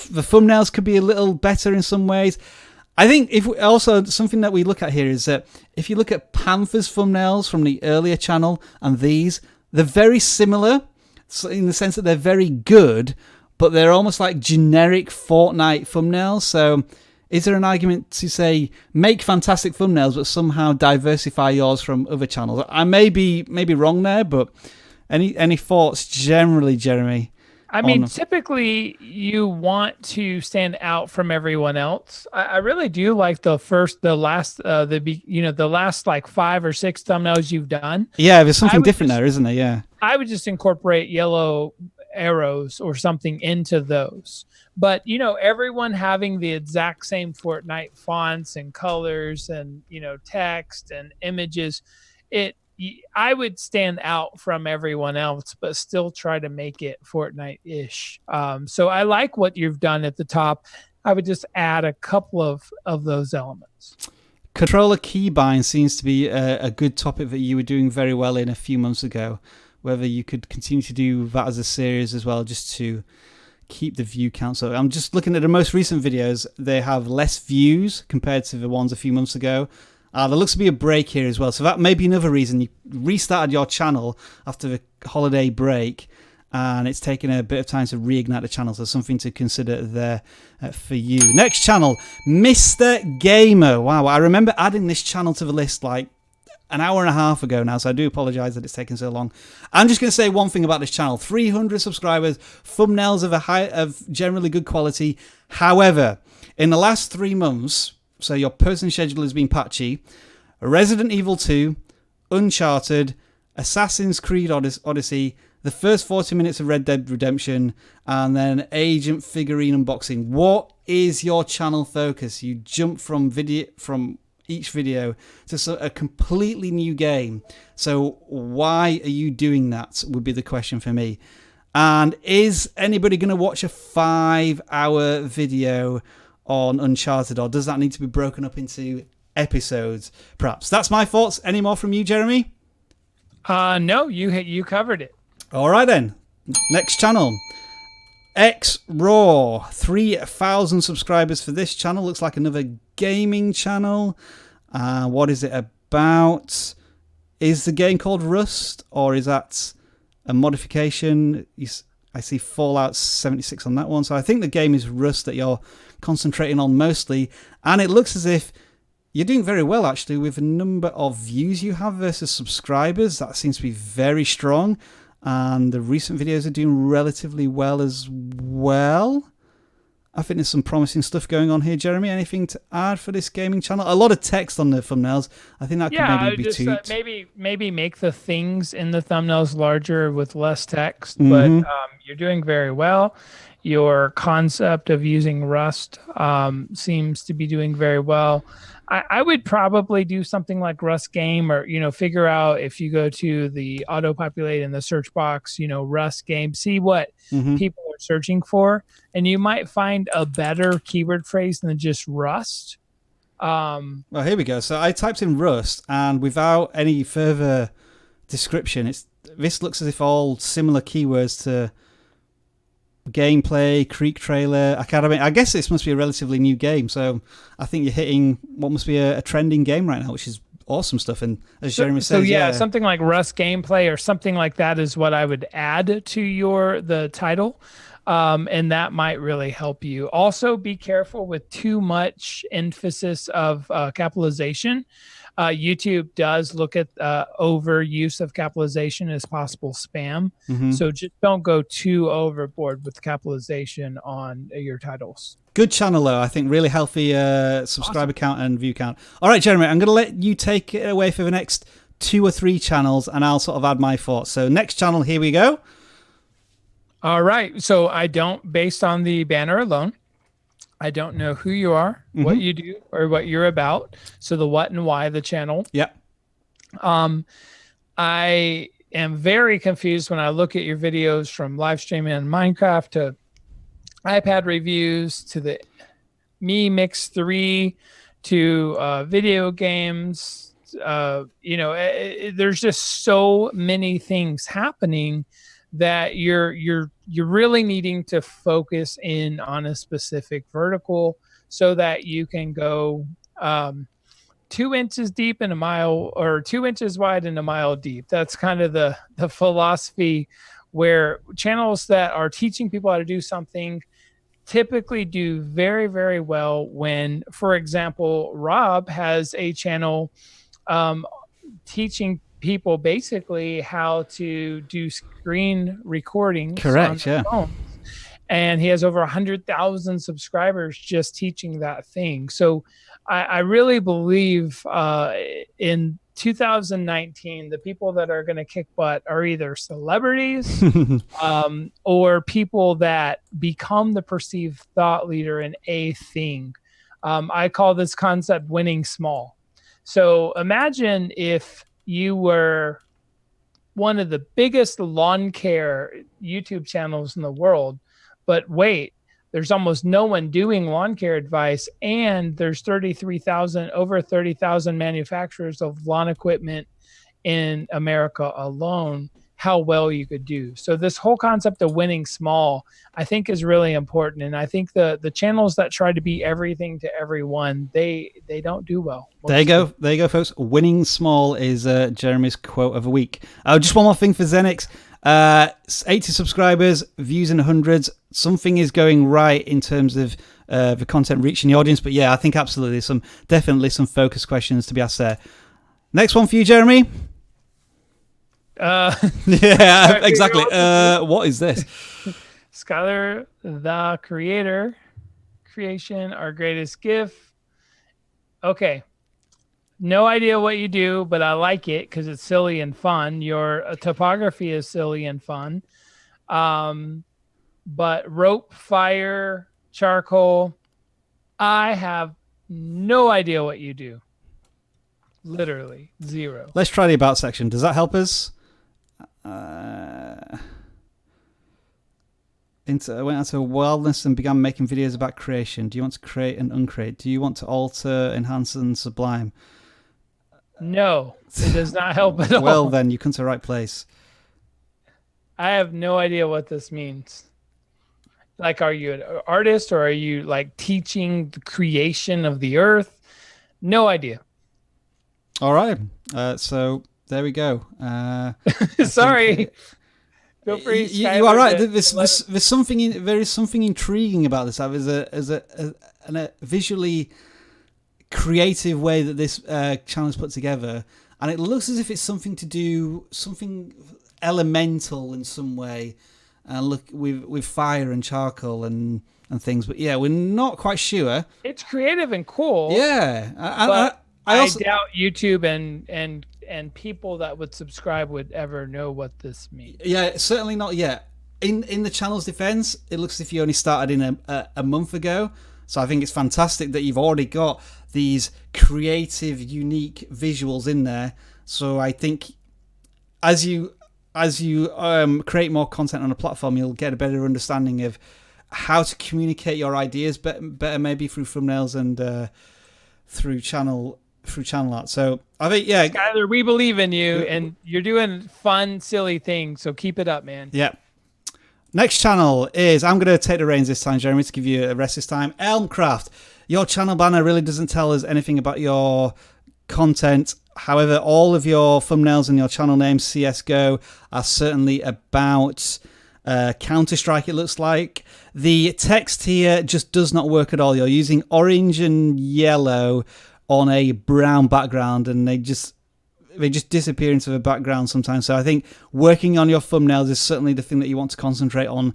the thumbnails could be a little better in some ways. I think also something that we look at here is that if you look at Panther's thumbnails from the earlier channel and these, they're very similar in the sense that they're very good, but they're almost like generic Fortnite thumbnails. So is there an argument to say make fantastic thumbnails but somehow diversify yours from other channels? I may be wrong there, but any thoughts generally, Jeremy? I mean, typically you want to stand out from everyone else. I really do like the last like 5 or 6 thumbnails you've done. Yeah, there's something different there, isn't there? Yeah. I would just incorporate yellow arrows or something into those. But, everyone having the exact same Fortnite fonts and colors and, text and images, I would stand out from everyone else, but still try to make it Fortnite-ish. So I like what you've done at the top. I would just add a couple of those elements. Controller keybind seems to be a good topic that you were doing very well in a few months ago. Whether you could continue to do that as a series as well, just to keep the view count. So I'm just looking at the most recent videos. They have less views compared to the ones a few months ago. There looks to be a break here as well. So that may be another reason you restarted your channel after the holiday break. and it's taken a bit of time to reignite the channel, so something to consider there for you. Next channel, Mr. Gamer. Wow, I remember adding this channel to the list like an hour and a half ago now, so I do apologize that it's taken so long. I'm just going to say one thing about this channel: 300 subscribers, thumbnails of generally good quality. However, in the last 3 months, so your person schedule has been patchy. Resident Evil 2, Uncharted, Assassin's Creed Odyssey, the first 40 minutes of Red Dead Redemption, and then Agent Figurine unboxing. What is your channel focus? You jump from each video to a completely new game. So why are you doing that would be the question for me. And is anybody going to watch a 5-hour video on Uncharted, or does that need to be broken up into episodes, perhaps? That's my thoughts. Any more from you, Jeremy? No, you covered it. All right, then. Next channel. XRaw. 3,000 subscribers for this channel. Looks like another gaming channel. What is it about? Is the game called Rust, or is that a modification? I see Fallout 76 on that one. So I think the game is Rust that you're concentrating on mostly. And it looks as if you're doing very well, actually, with the number of views you have versus subscribers. That seems to be very strong. And the recent videos are doing relatively well as well. I think there's some promising stuff going on here. Jeremy, anything to add for this gaming channel? A lot of text on the thumbnails. I think that could maybe be tweaked. Maybe make the things in the thumbnails larger with less text. But you're doing very well. Your concept of using Rust seems to be doing very well. I would probably do something like Rust game, or, figure out, if you go to the auto-populate in the search box, Rust game, see what people are searching for, and you might find a better keyword phrase than just Rust. Well, here we go. So I typed in Rust, and without any further description, this looks as if all similar keywords to gameplay, Creek trailer, Academy. I guess this must be a relatively new game, so I think you're hitting what must be a trending game right now, which is awesome stuff. And as Jeremy says, something like Rust gameplay or something like that is what I would add to the title, and that might really help you. Also, be careful with too much emphasis of capitalization. YouTube does look at overuse of capitalization as possible spam. So just don't go too overboard with capitalization on your titles. Good channel, though. I think really healthy subscriber count and view count. All right, Jeremy, I'm going to let you take it away for the next 2 or 3 channels, and I'll sort of add my thoughts. So next channel, here we go. All right. So based on the banner alone, I don't know who you are, what you do, or what you're about. So the what and why of the channel. Yep. I am very confused when I look at your videos, from live streaming on Minecraft to iPad reviews to the Mi Mix 3 to video games. There's just so many things happening that you're really needing to focus in on a specific vertical, so that you can go 2 inches deep in a mile, or 2 inches wide and a mile deep. That's kind of the philosophy, where channels that are teaching people how to do something typically do very, very well. When, for example, Rob has a channel teaching people basically how to do screen recordings. Correct, yeah. Phones. And he has over 100,000 subscribers just teaching that thing. So I really believe in 2019, the people that are going to kick butt are either celebrities or people that become the perceived thought leader in a thing. I call this concept winning small. So imagine if you were one of the biggest lawn care YouTube channels in the world, but wait, there's almost no one doing lawn care advice, and there's over 30,000 manufacturers of lawn equipment in America alone. How well you could do. So this whole concept of winning small, I think, is really important. And I think the channels that try to be everything to everyone, they don't do well. There you go, folks. Winning small is Jeremy's quote of the week. Just one more thing for Zenix. 80 subscribers, views in the hundreds. Something is going right in terms of the content reaching the audience. But yeah, I think absolutely definitely some focus questions to be asked there. Next one for you, Jeremy. Yeah, exactly. What is this? Skylar, the creator, creation, our greatest gift. Okay. No idea what you do, but I like it because it's silly and fun. Your topography is silly and fun. But rope, fire, charcoal, I have no idea what you do. Literally zero. Let's try the about section. Does that help us? Went out to wildness and began making videos about creation. Do you want to create and uncreate? Do you want to alter, enhance, and sublime? No, it does not help at all. Well, then you come to the right place. I have no idea what this means. Like, are you an artist or are you like teaching the creation of the earth? No idea. All right. So there we go. Sorry. Feel free. You are right. There's something intriguing about this. There's a visually creative way that this channel is put together, and it looks as if it's something elemental in some way, look with fire and charcoal and things. But yeah, we're not quite sure. It's creative and cool. Yeah, I also doubt YouTube and people that would subscribe would ever know what this means. Yeah, certainly not yet. In the channel's defense, it looks as if you only started in a month ago. So I think it's fantastic that you've already got these creative, unique visuals in there. So I think as you create more content on a platform, you'll get a better understanding of how to communicate your ideas better maybe through thumbnails and through channel art. So I think, yeah, Skylar, we believe in you, and you're doing fun, silly things. So keep it up, man. Yeah. Next channel is, I'm going to take the reins this time, Jeremy, to give you a rest this time. Elmcraft. Your channel banner really doesn't tell us anything about your content. However, all of your thumbnails and your channel name, CSGO, are certainly about Counter-Strike, it looks like. The text here just does not work at all. You're using orange and yellow on a brown background, and they just disappear into the background sometimes. So I think working on your thumbnails is certainly the thing that you want to concentrate on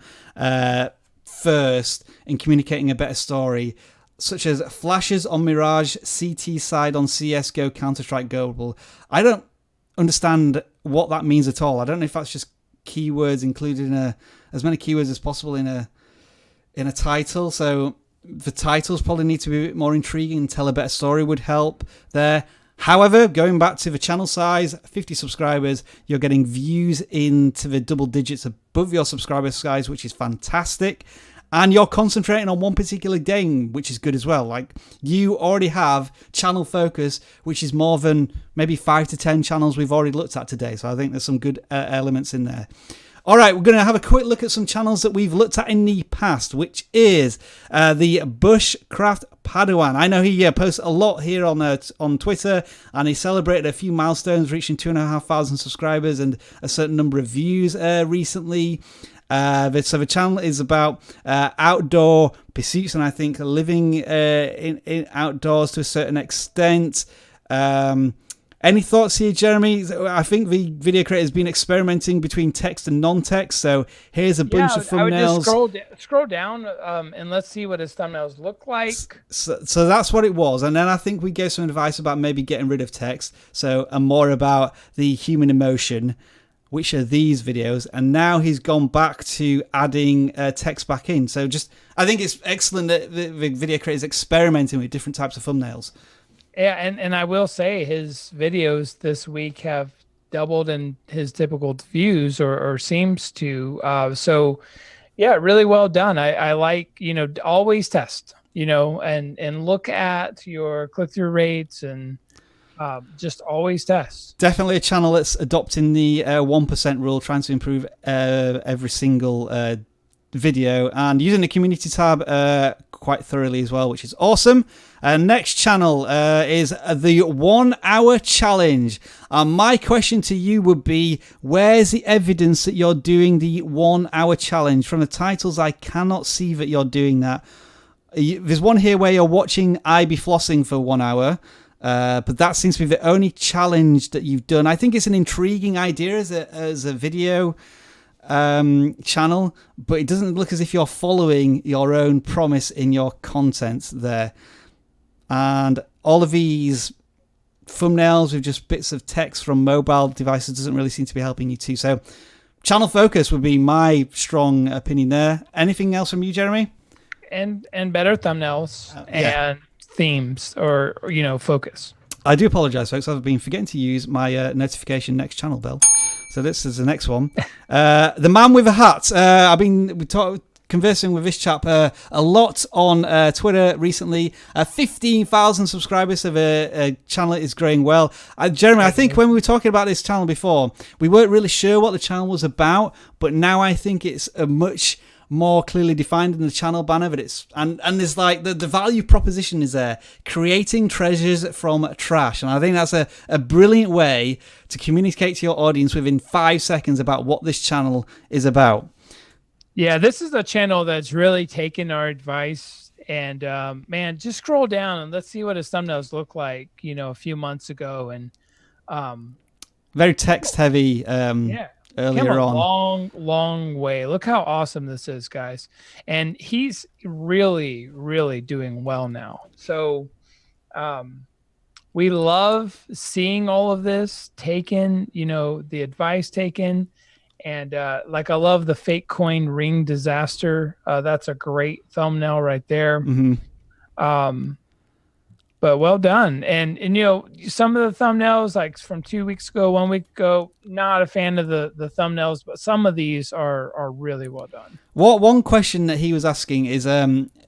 first in communicating a better story, such as flashes on Mirage, CT side on CSGO, Counter-Strike Global. I don't understand what that means at all. I don't know if that's just keywords included in as many keywords as possible in a title. So the titles probably need to be a bit more intriguing and tell a better story would help there. However, going back to the channel size, 50 subscribers, you're getting views into the double digits above your subscriber size, which is fantastic. And you're concentrating on one particular game, which is good as well. Like, you already have channel focus, which is more than maybe 5 to 10 channels we've already looked at today. So I think there's some good elements in there. All right, we're going to have a quick look at some channels that we've looked at in the past, which is the Bushcraft Padawan. I know he posts a lot here on Twitter, and he celebrated a few milestones, reaching 2,500 subscribers and a certain number of views recently. So the channel is about outdoor pursuits, and I think living in outdoors to a certain extent. Any thoughts here, Jeremy? I think the video creator has been experimenting between text and non-text. So here's a bunch of thumbnails. I would just scroll down and let's see what his thumbnails look like. So that's what it was. And then I think we gave some advice about maybe getting rid of text. So and more about the human emotion, which are these videos. And now he's gone back to adding text back in. So I think it's excellent that the video creator is experimenting with different types of thumbnails. Yeah, and I will say his videos this week have doubled in his typical views, or seems to. So, yeah, really well done. I like, always test, and look at your click-through rates and just always test. Definitely a channel that's adopting the 1% rule, trying to improve every single video and using the community tab quite thoroughly as well, which is awesome. Next channel is the 1 hour challenge. My question to you would be, where's the evidence that you're doing the 1 hour challenge? From the titles, I cannot see that you're doing that. There's one here where you're watching I be flossing for 1 hour, but that seems to be the only challenge that you've done. I think it's an intriguing idea as a video channel, but it doesn't look as if you're following your own promise in your content there. And all of these thumbnails with just bits of text from mobile devices doesn't really seem to be helping you too. So channel focus would be my strong opinion there. Anything else from you, Jeremy? And better thumbnails and themes or focus. I do apologize, folks. I've been forgetting to use my notification next channel bell. So this is the next one. The man with a hat. I've been conversing with this chap a lot on Twitter recently. 15,000 subscribers, so the channel is growing well. Jeremy, I think when we were talking about this channel before, we weren't really sure what the channel was about, but now I think it's a much more clearly defined in the channel banner, but it's and there's like the value proposition is there, creating treasures from trash, and I think that's a brilliant way to communicate to your audience within 5 seconds about what this channel is about. Yeah, this is a channel that's really taken our advice, and man, just scroll down and let's see what his thumbnails look like a few months ago, and very text heavy. Earlier on, long way. Look how awesome this is, guys. And he's really, really doing well now. So we love seeing all of this taken, the advice taken. And I love the fake coin ring disaster. That's a great thumbnail right there. Mm-hmm. But well done. And some of the thumbnails, like from 2 weeks ago, 1 week ago, not a fan of the thumbnails, but some of these are really well done. One question that he was asking is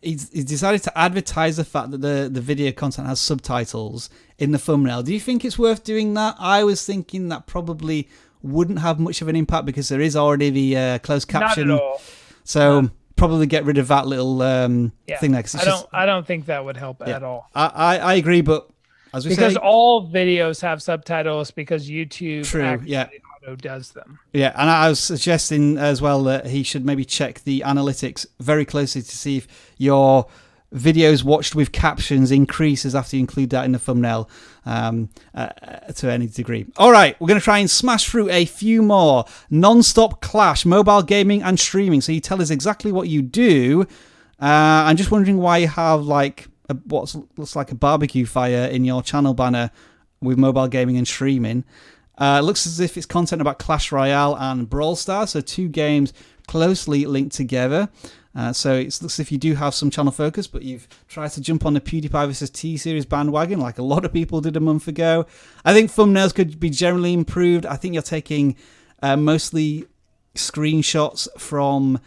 he's decided to advertise the fact that the video content has subtitles in the thumbnail. Do you think it's worth doing that? I was thinking that probably wouldn't have much of an impact because there is already the closed caption. Not at all. So probably get rid of that little thing there. I don't think that would help at all. I agree, but as we say, all videos have subtitles because YouTube auto does them. Yeah, and I was suggesting as well that he should maybe check the analytics very closely to see if your videos watched with captions increases after you include that in the thumbnail to any degree. All right, we're going to try and smash through a few more. Non-stop clash, mobile gaming and streaming. So you tell us exactly what you do. I'm just wondering why you have what looks like a barbecue fire in your channel banner with mobile gaming and streaming. It looks as if it's content about Clash Royale and Brawl Stars, so two games closely linked together. So it looks as if you do have some channel focus, but you've tried to jump on the PewDiePie vs. T-Series bandwagon like a lot of people did a month ago. I think thumbnails could be generally improved. I think you're taking mostly screenshots from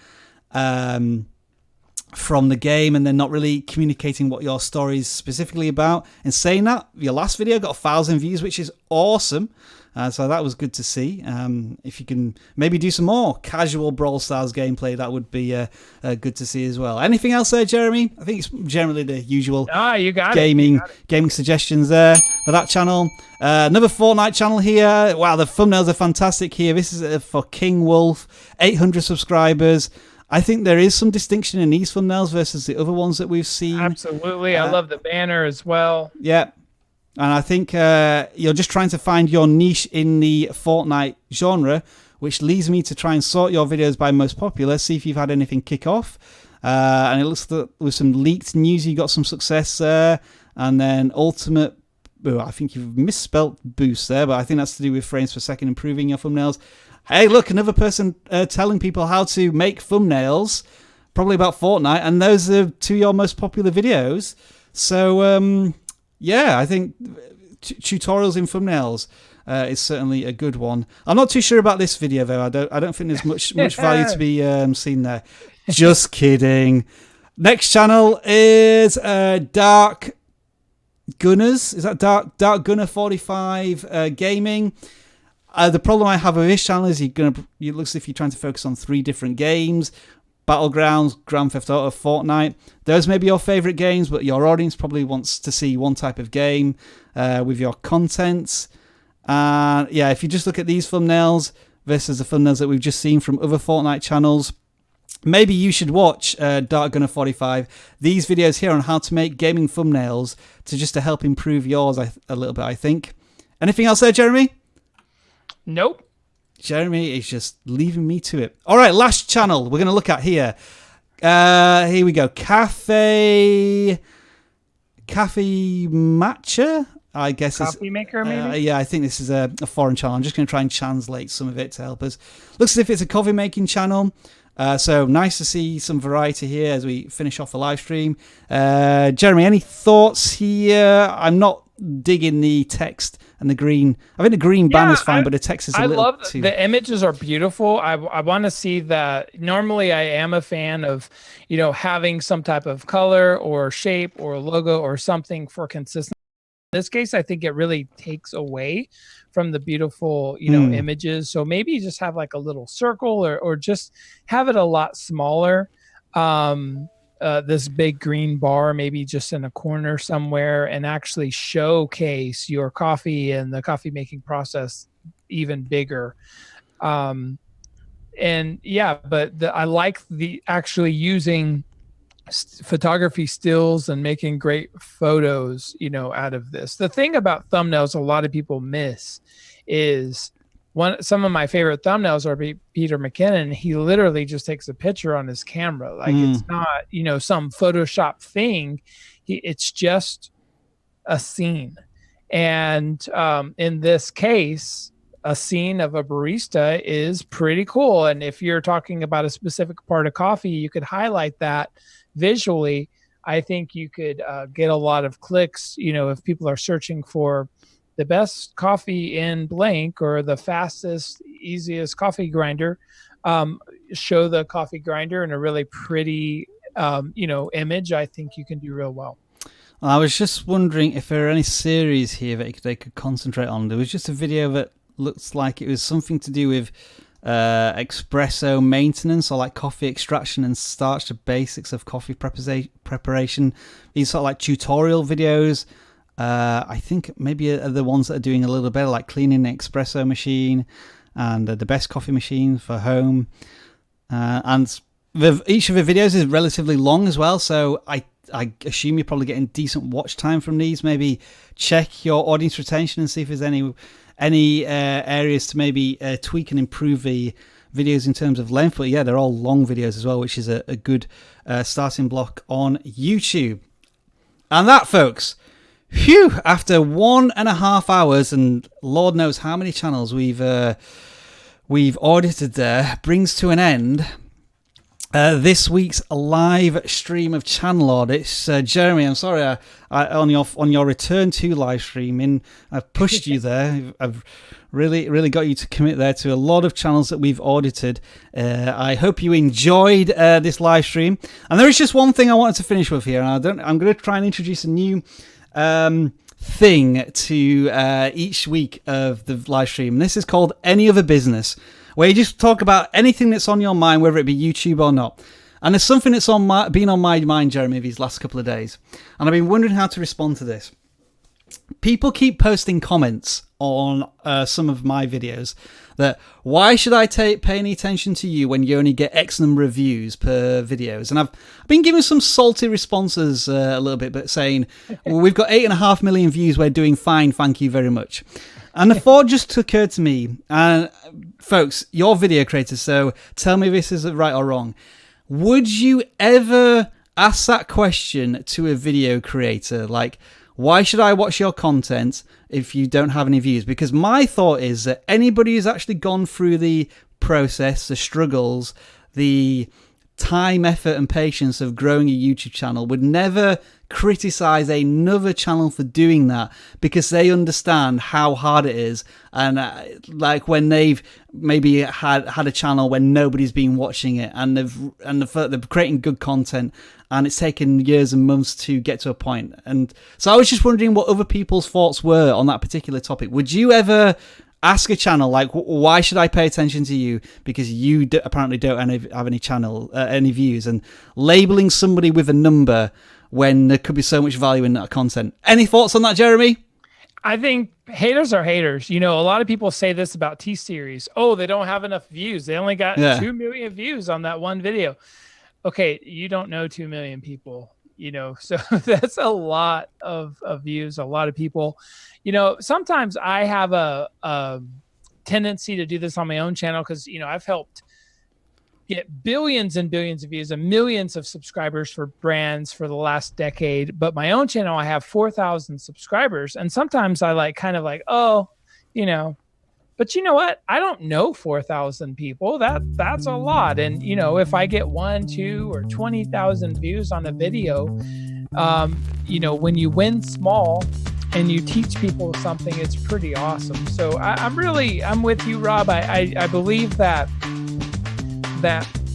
the game and then not really communicating what your story is specifically about. And saying that, your last video got 1,000 views, which is awesome. So that was good to see. If you can maybe do some more casual Brawl Stars gameplay, that would be good to see as well. Anything else there, Jeremy? I think it's generally the usual you got gaming suggestions there for that channel. Another Fortnite channel here. Wow, the thumbnails are fantastic here. This is for King Wolf, 800 subscribers. I think there is some distinction in these thumbnails versus the other ones that we've seen. Absolutely. I love the banner as well. Yeah. And I think you're just trying to find your niche in the Fortnite genre, which leads me to try and sort your videos by most popular, see if you've had anything kick off. And it looks like with some leaked news, you got some success there. And then ultimate, I think you've misspelt boost there, but I think that's to do with frames per second, improving your thumbnails. Hey, look, another person telling people how to make thumbnails, probably about Fortnite, and those are two of your most popular videos. So, yeah, I think tutorials in thumbnails is certainly a good one. I'm not too sure about this video though. I don't think there's much value to be seen there. Just kidding. Next channel is Dark Gunners. Is that Dark Gunner 45 Gaming? The problem I have with this channel is it looks as if you're trying to focus on 3 different games. Battlegrounds, Grand Theft Auto, Fortnite. Those may be your favorite games, but your audience probably wants to see one type of game with your content. And yeah, if you just look at these thumbnails versus the thumbnails that we've just seen from other Fortnite channels, maybe you should watch Dark Gunner 45. These videos here on how to make gaming thumbnails to help improve yours a little bit, I think. Anything else there, Jeremy? Nope. Jeremy is just leaving me to it. All right, last channel we're going to look at here. Here we go. Cafe Matcha, I guess. Coffee maker, maybe? Yeah, I think this is a foreign channel. I'm just going to try and translate some of it to help us. Looks as if it's a coffee making channel. So nice to see some variety here as we finish off the live stream. Jeremy, any thoughts here? I'm not digging the text and the green. I think the green banner is fine, but the text is a little too... the images are beautiful. I want to see that. Normally I am a fan of, having some type of color or shape or logo or something for consistency. In this case, I think it really takes away from the beautiful, images. So maybe just have like a little circle or just have it a lot smaller. This big green bar, maybe just in a corner somewhere, and actually showcase your coffee and the coffee making process even bigger. And yeah, but I like the actually using photography stills and making great photos, out of this. The thing about thumbnails a lot of people miss is some of my favorite thumbnails are Peter McKinnon. He literally just takes a picture on his camera. Like it's not, some Photoshop thing. It's just a scene. And in this case, a scene of a barista is pretty cool. And if you're talking about a specific part of coffee, you could highlight that visually. I think you could get a lot of clicks, if people are searching for the best coffee in blank or the fastest, easiest coffee grinder, show the coffee grinder in a really pretty, image. I think you can do real well. I was just wondering if there are any series here that they could concentrate on. There was just a video that looks like it was something to do with espresso maintenance or like coffee extraction and starch, the basics of coffee preparation. These sort of like tutorial videos. I think maybe are the ones that are doing a little better, like cleaning the espresso machine and the best coffee machine for home. And each of the videos is relatively long as well, so I assume you're probably getting decent watch time from these. Maybe check your audience retention and see if there's any areas to maybe tweak and improve the videos in terms of length. But yeah, they're all long videos as well, which is a good starting block on YouTube. And that, folks, phew, after 1.5 hours and Lord knows how many channels we've audited there, brings to an end this week's live stream of channel audits. Jeremy, I'm sorry, on your return to live streaming, I've pushed you there. I've really got you to commit there to a lot of channels that we've audited. I hope you enjoyed this live stream. And there is just one thing I wanted to finish with here, and I'm going to try and introduce a new thing to each week of the live stream. This is called Any Other Business, where you just talk about anything that's on your mind, whether it be YouTube or not. And there's something that's been on my mind, Jeremy, these last couple of days, and I've been wondering how to respond to this. People keep posting comments on some of my videos that, why should I pay any attention to you when you only get X number of views per videos? And I've been giving some salty responses a little bit, but saying, well, we've got 8.5 million views, we're doing fine, thank you very much. And the thought just occurred to me, and folks, you're video creators, so tell me if this is right or wrong. Would you ever ask that question to a video creator? Like, why should I watch your content if you don't have any views? Because my thought is that anybody who's actually gone through the process, the struggles, the time, effort, and patience of growing a YouTube channel would never criticize another channel for doing that, because they understand how hard it is. And like when they've maybe had a channel when nobody's been watching it, and they're creating good content, and it's taken years and months to get to a point. And so I was just wondering what other people's thoughts were on that particular topic. Would you ever Ask a channel like, why should I pay attention to you? Because you apparently don't have any channel, any views, and labeling somebody with a number when there could be so much value in that content. Any thoughts on that, Jeremy? I think haters are haters. You know, a lot of people say this about T-Series. Oh, they don't have enough views. They only got 2 million views on that one video. Okay, you don't know 2 million people, you know, so that's a lot of views, a lot of people. You know, sometimes I have a tendency to do this on my own channel because, you know, I've helped get billions and billions of views and millions of subscribers for brands for the last decade. But my own channel, I have 4,000 subscribers. And sometimes I kind of oh, you know, but you know what? I don't know 4,000 people. That's a lot. And, you know, if I get 1, 2, or 20,000 views on a video, you know, when you win small and you teach people something, it's pretty awesome. So I'm with you, Rob. I believe that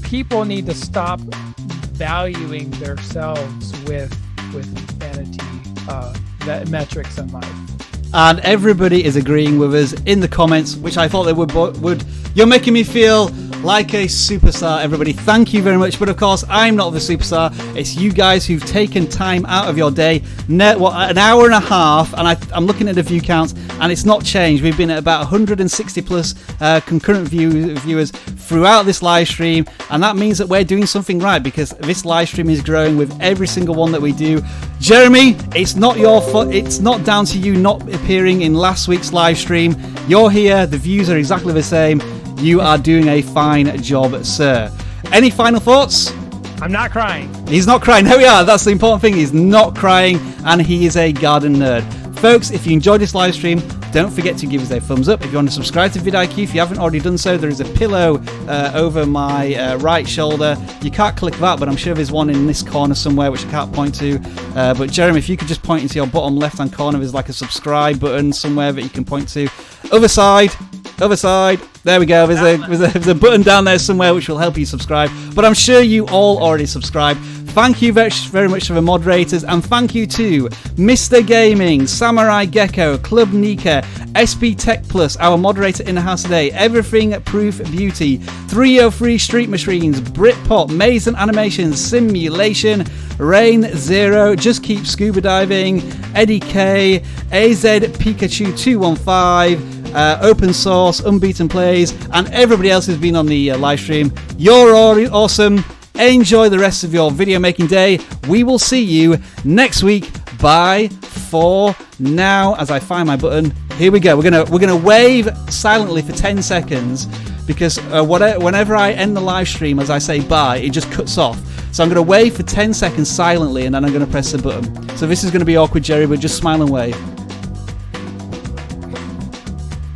people need to stop valuing themselves with vanity metrics in life. And everybody is agreeing with us in the comments, which I thought they would. You're making me feel like a superstar, everybody. Thank you very much. But of course, I'm not the superstar. It's you guys who've taken time out of your day. An hour and a half, and I'm looking at the view counts, and it's not changed. We've been at about 160 plus concurrent viewers throughout this live stream, and that means that we're doing something right, because this live stream is growing with every single one that we do. Jeremy, it's not your fault. It's not down to you not appearing in last week's live stream. You're here. The views are exactly the same. You are doing a fine job, sir. Any final thoughts? I'm not crying. He's not crying. There we are. That's the important thing. He's not crying, and he is a garden nerd. Folks, if you enjoyed this live stream, don't forget to give us a thumbs up. If you want to subscribe to vidIQ, if you haven't already done so, there is a pillow over my right shoulder. You can't click that, but I'm sure there's one in this corner somewhere which I can't point to. But Jeremy, if you could just point into your bottom left-hand corner, there's like a subscribe button somewhere that you can point to. Other side. There we go. There's a button down there somewhere which will help you subscribe. But I'm sure you all already subscribed. Thank you very much to the moderators, and thank you to Mr. Gaming, Samurai Gecko, Club Nika, SB Tech Plus, our moderator in the house today, Everything Proof Beauty, 303 Street Machines, Britpop, Mason Animations, Simulation, Rain Zero, Just Keep Scuba Diving, Eddie K, AZ Pikachu 215, Open Source, Unbeaten Plays, and everybody else who's been on the live stream. You're all awesome. Enjoy the rest of your video making day. We will see you next week. Bye for now. As I find my button, here we go. We're gonna wave silently for 10 seconds because whenever I end the live stream, as I say bye, it just cuts off. So I'm gonna wave for 10 seconds silently, and then I'm gonna press the button. So this is gonna be awkward, Jerry, but just smile and wave.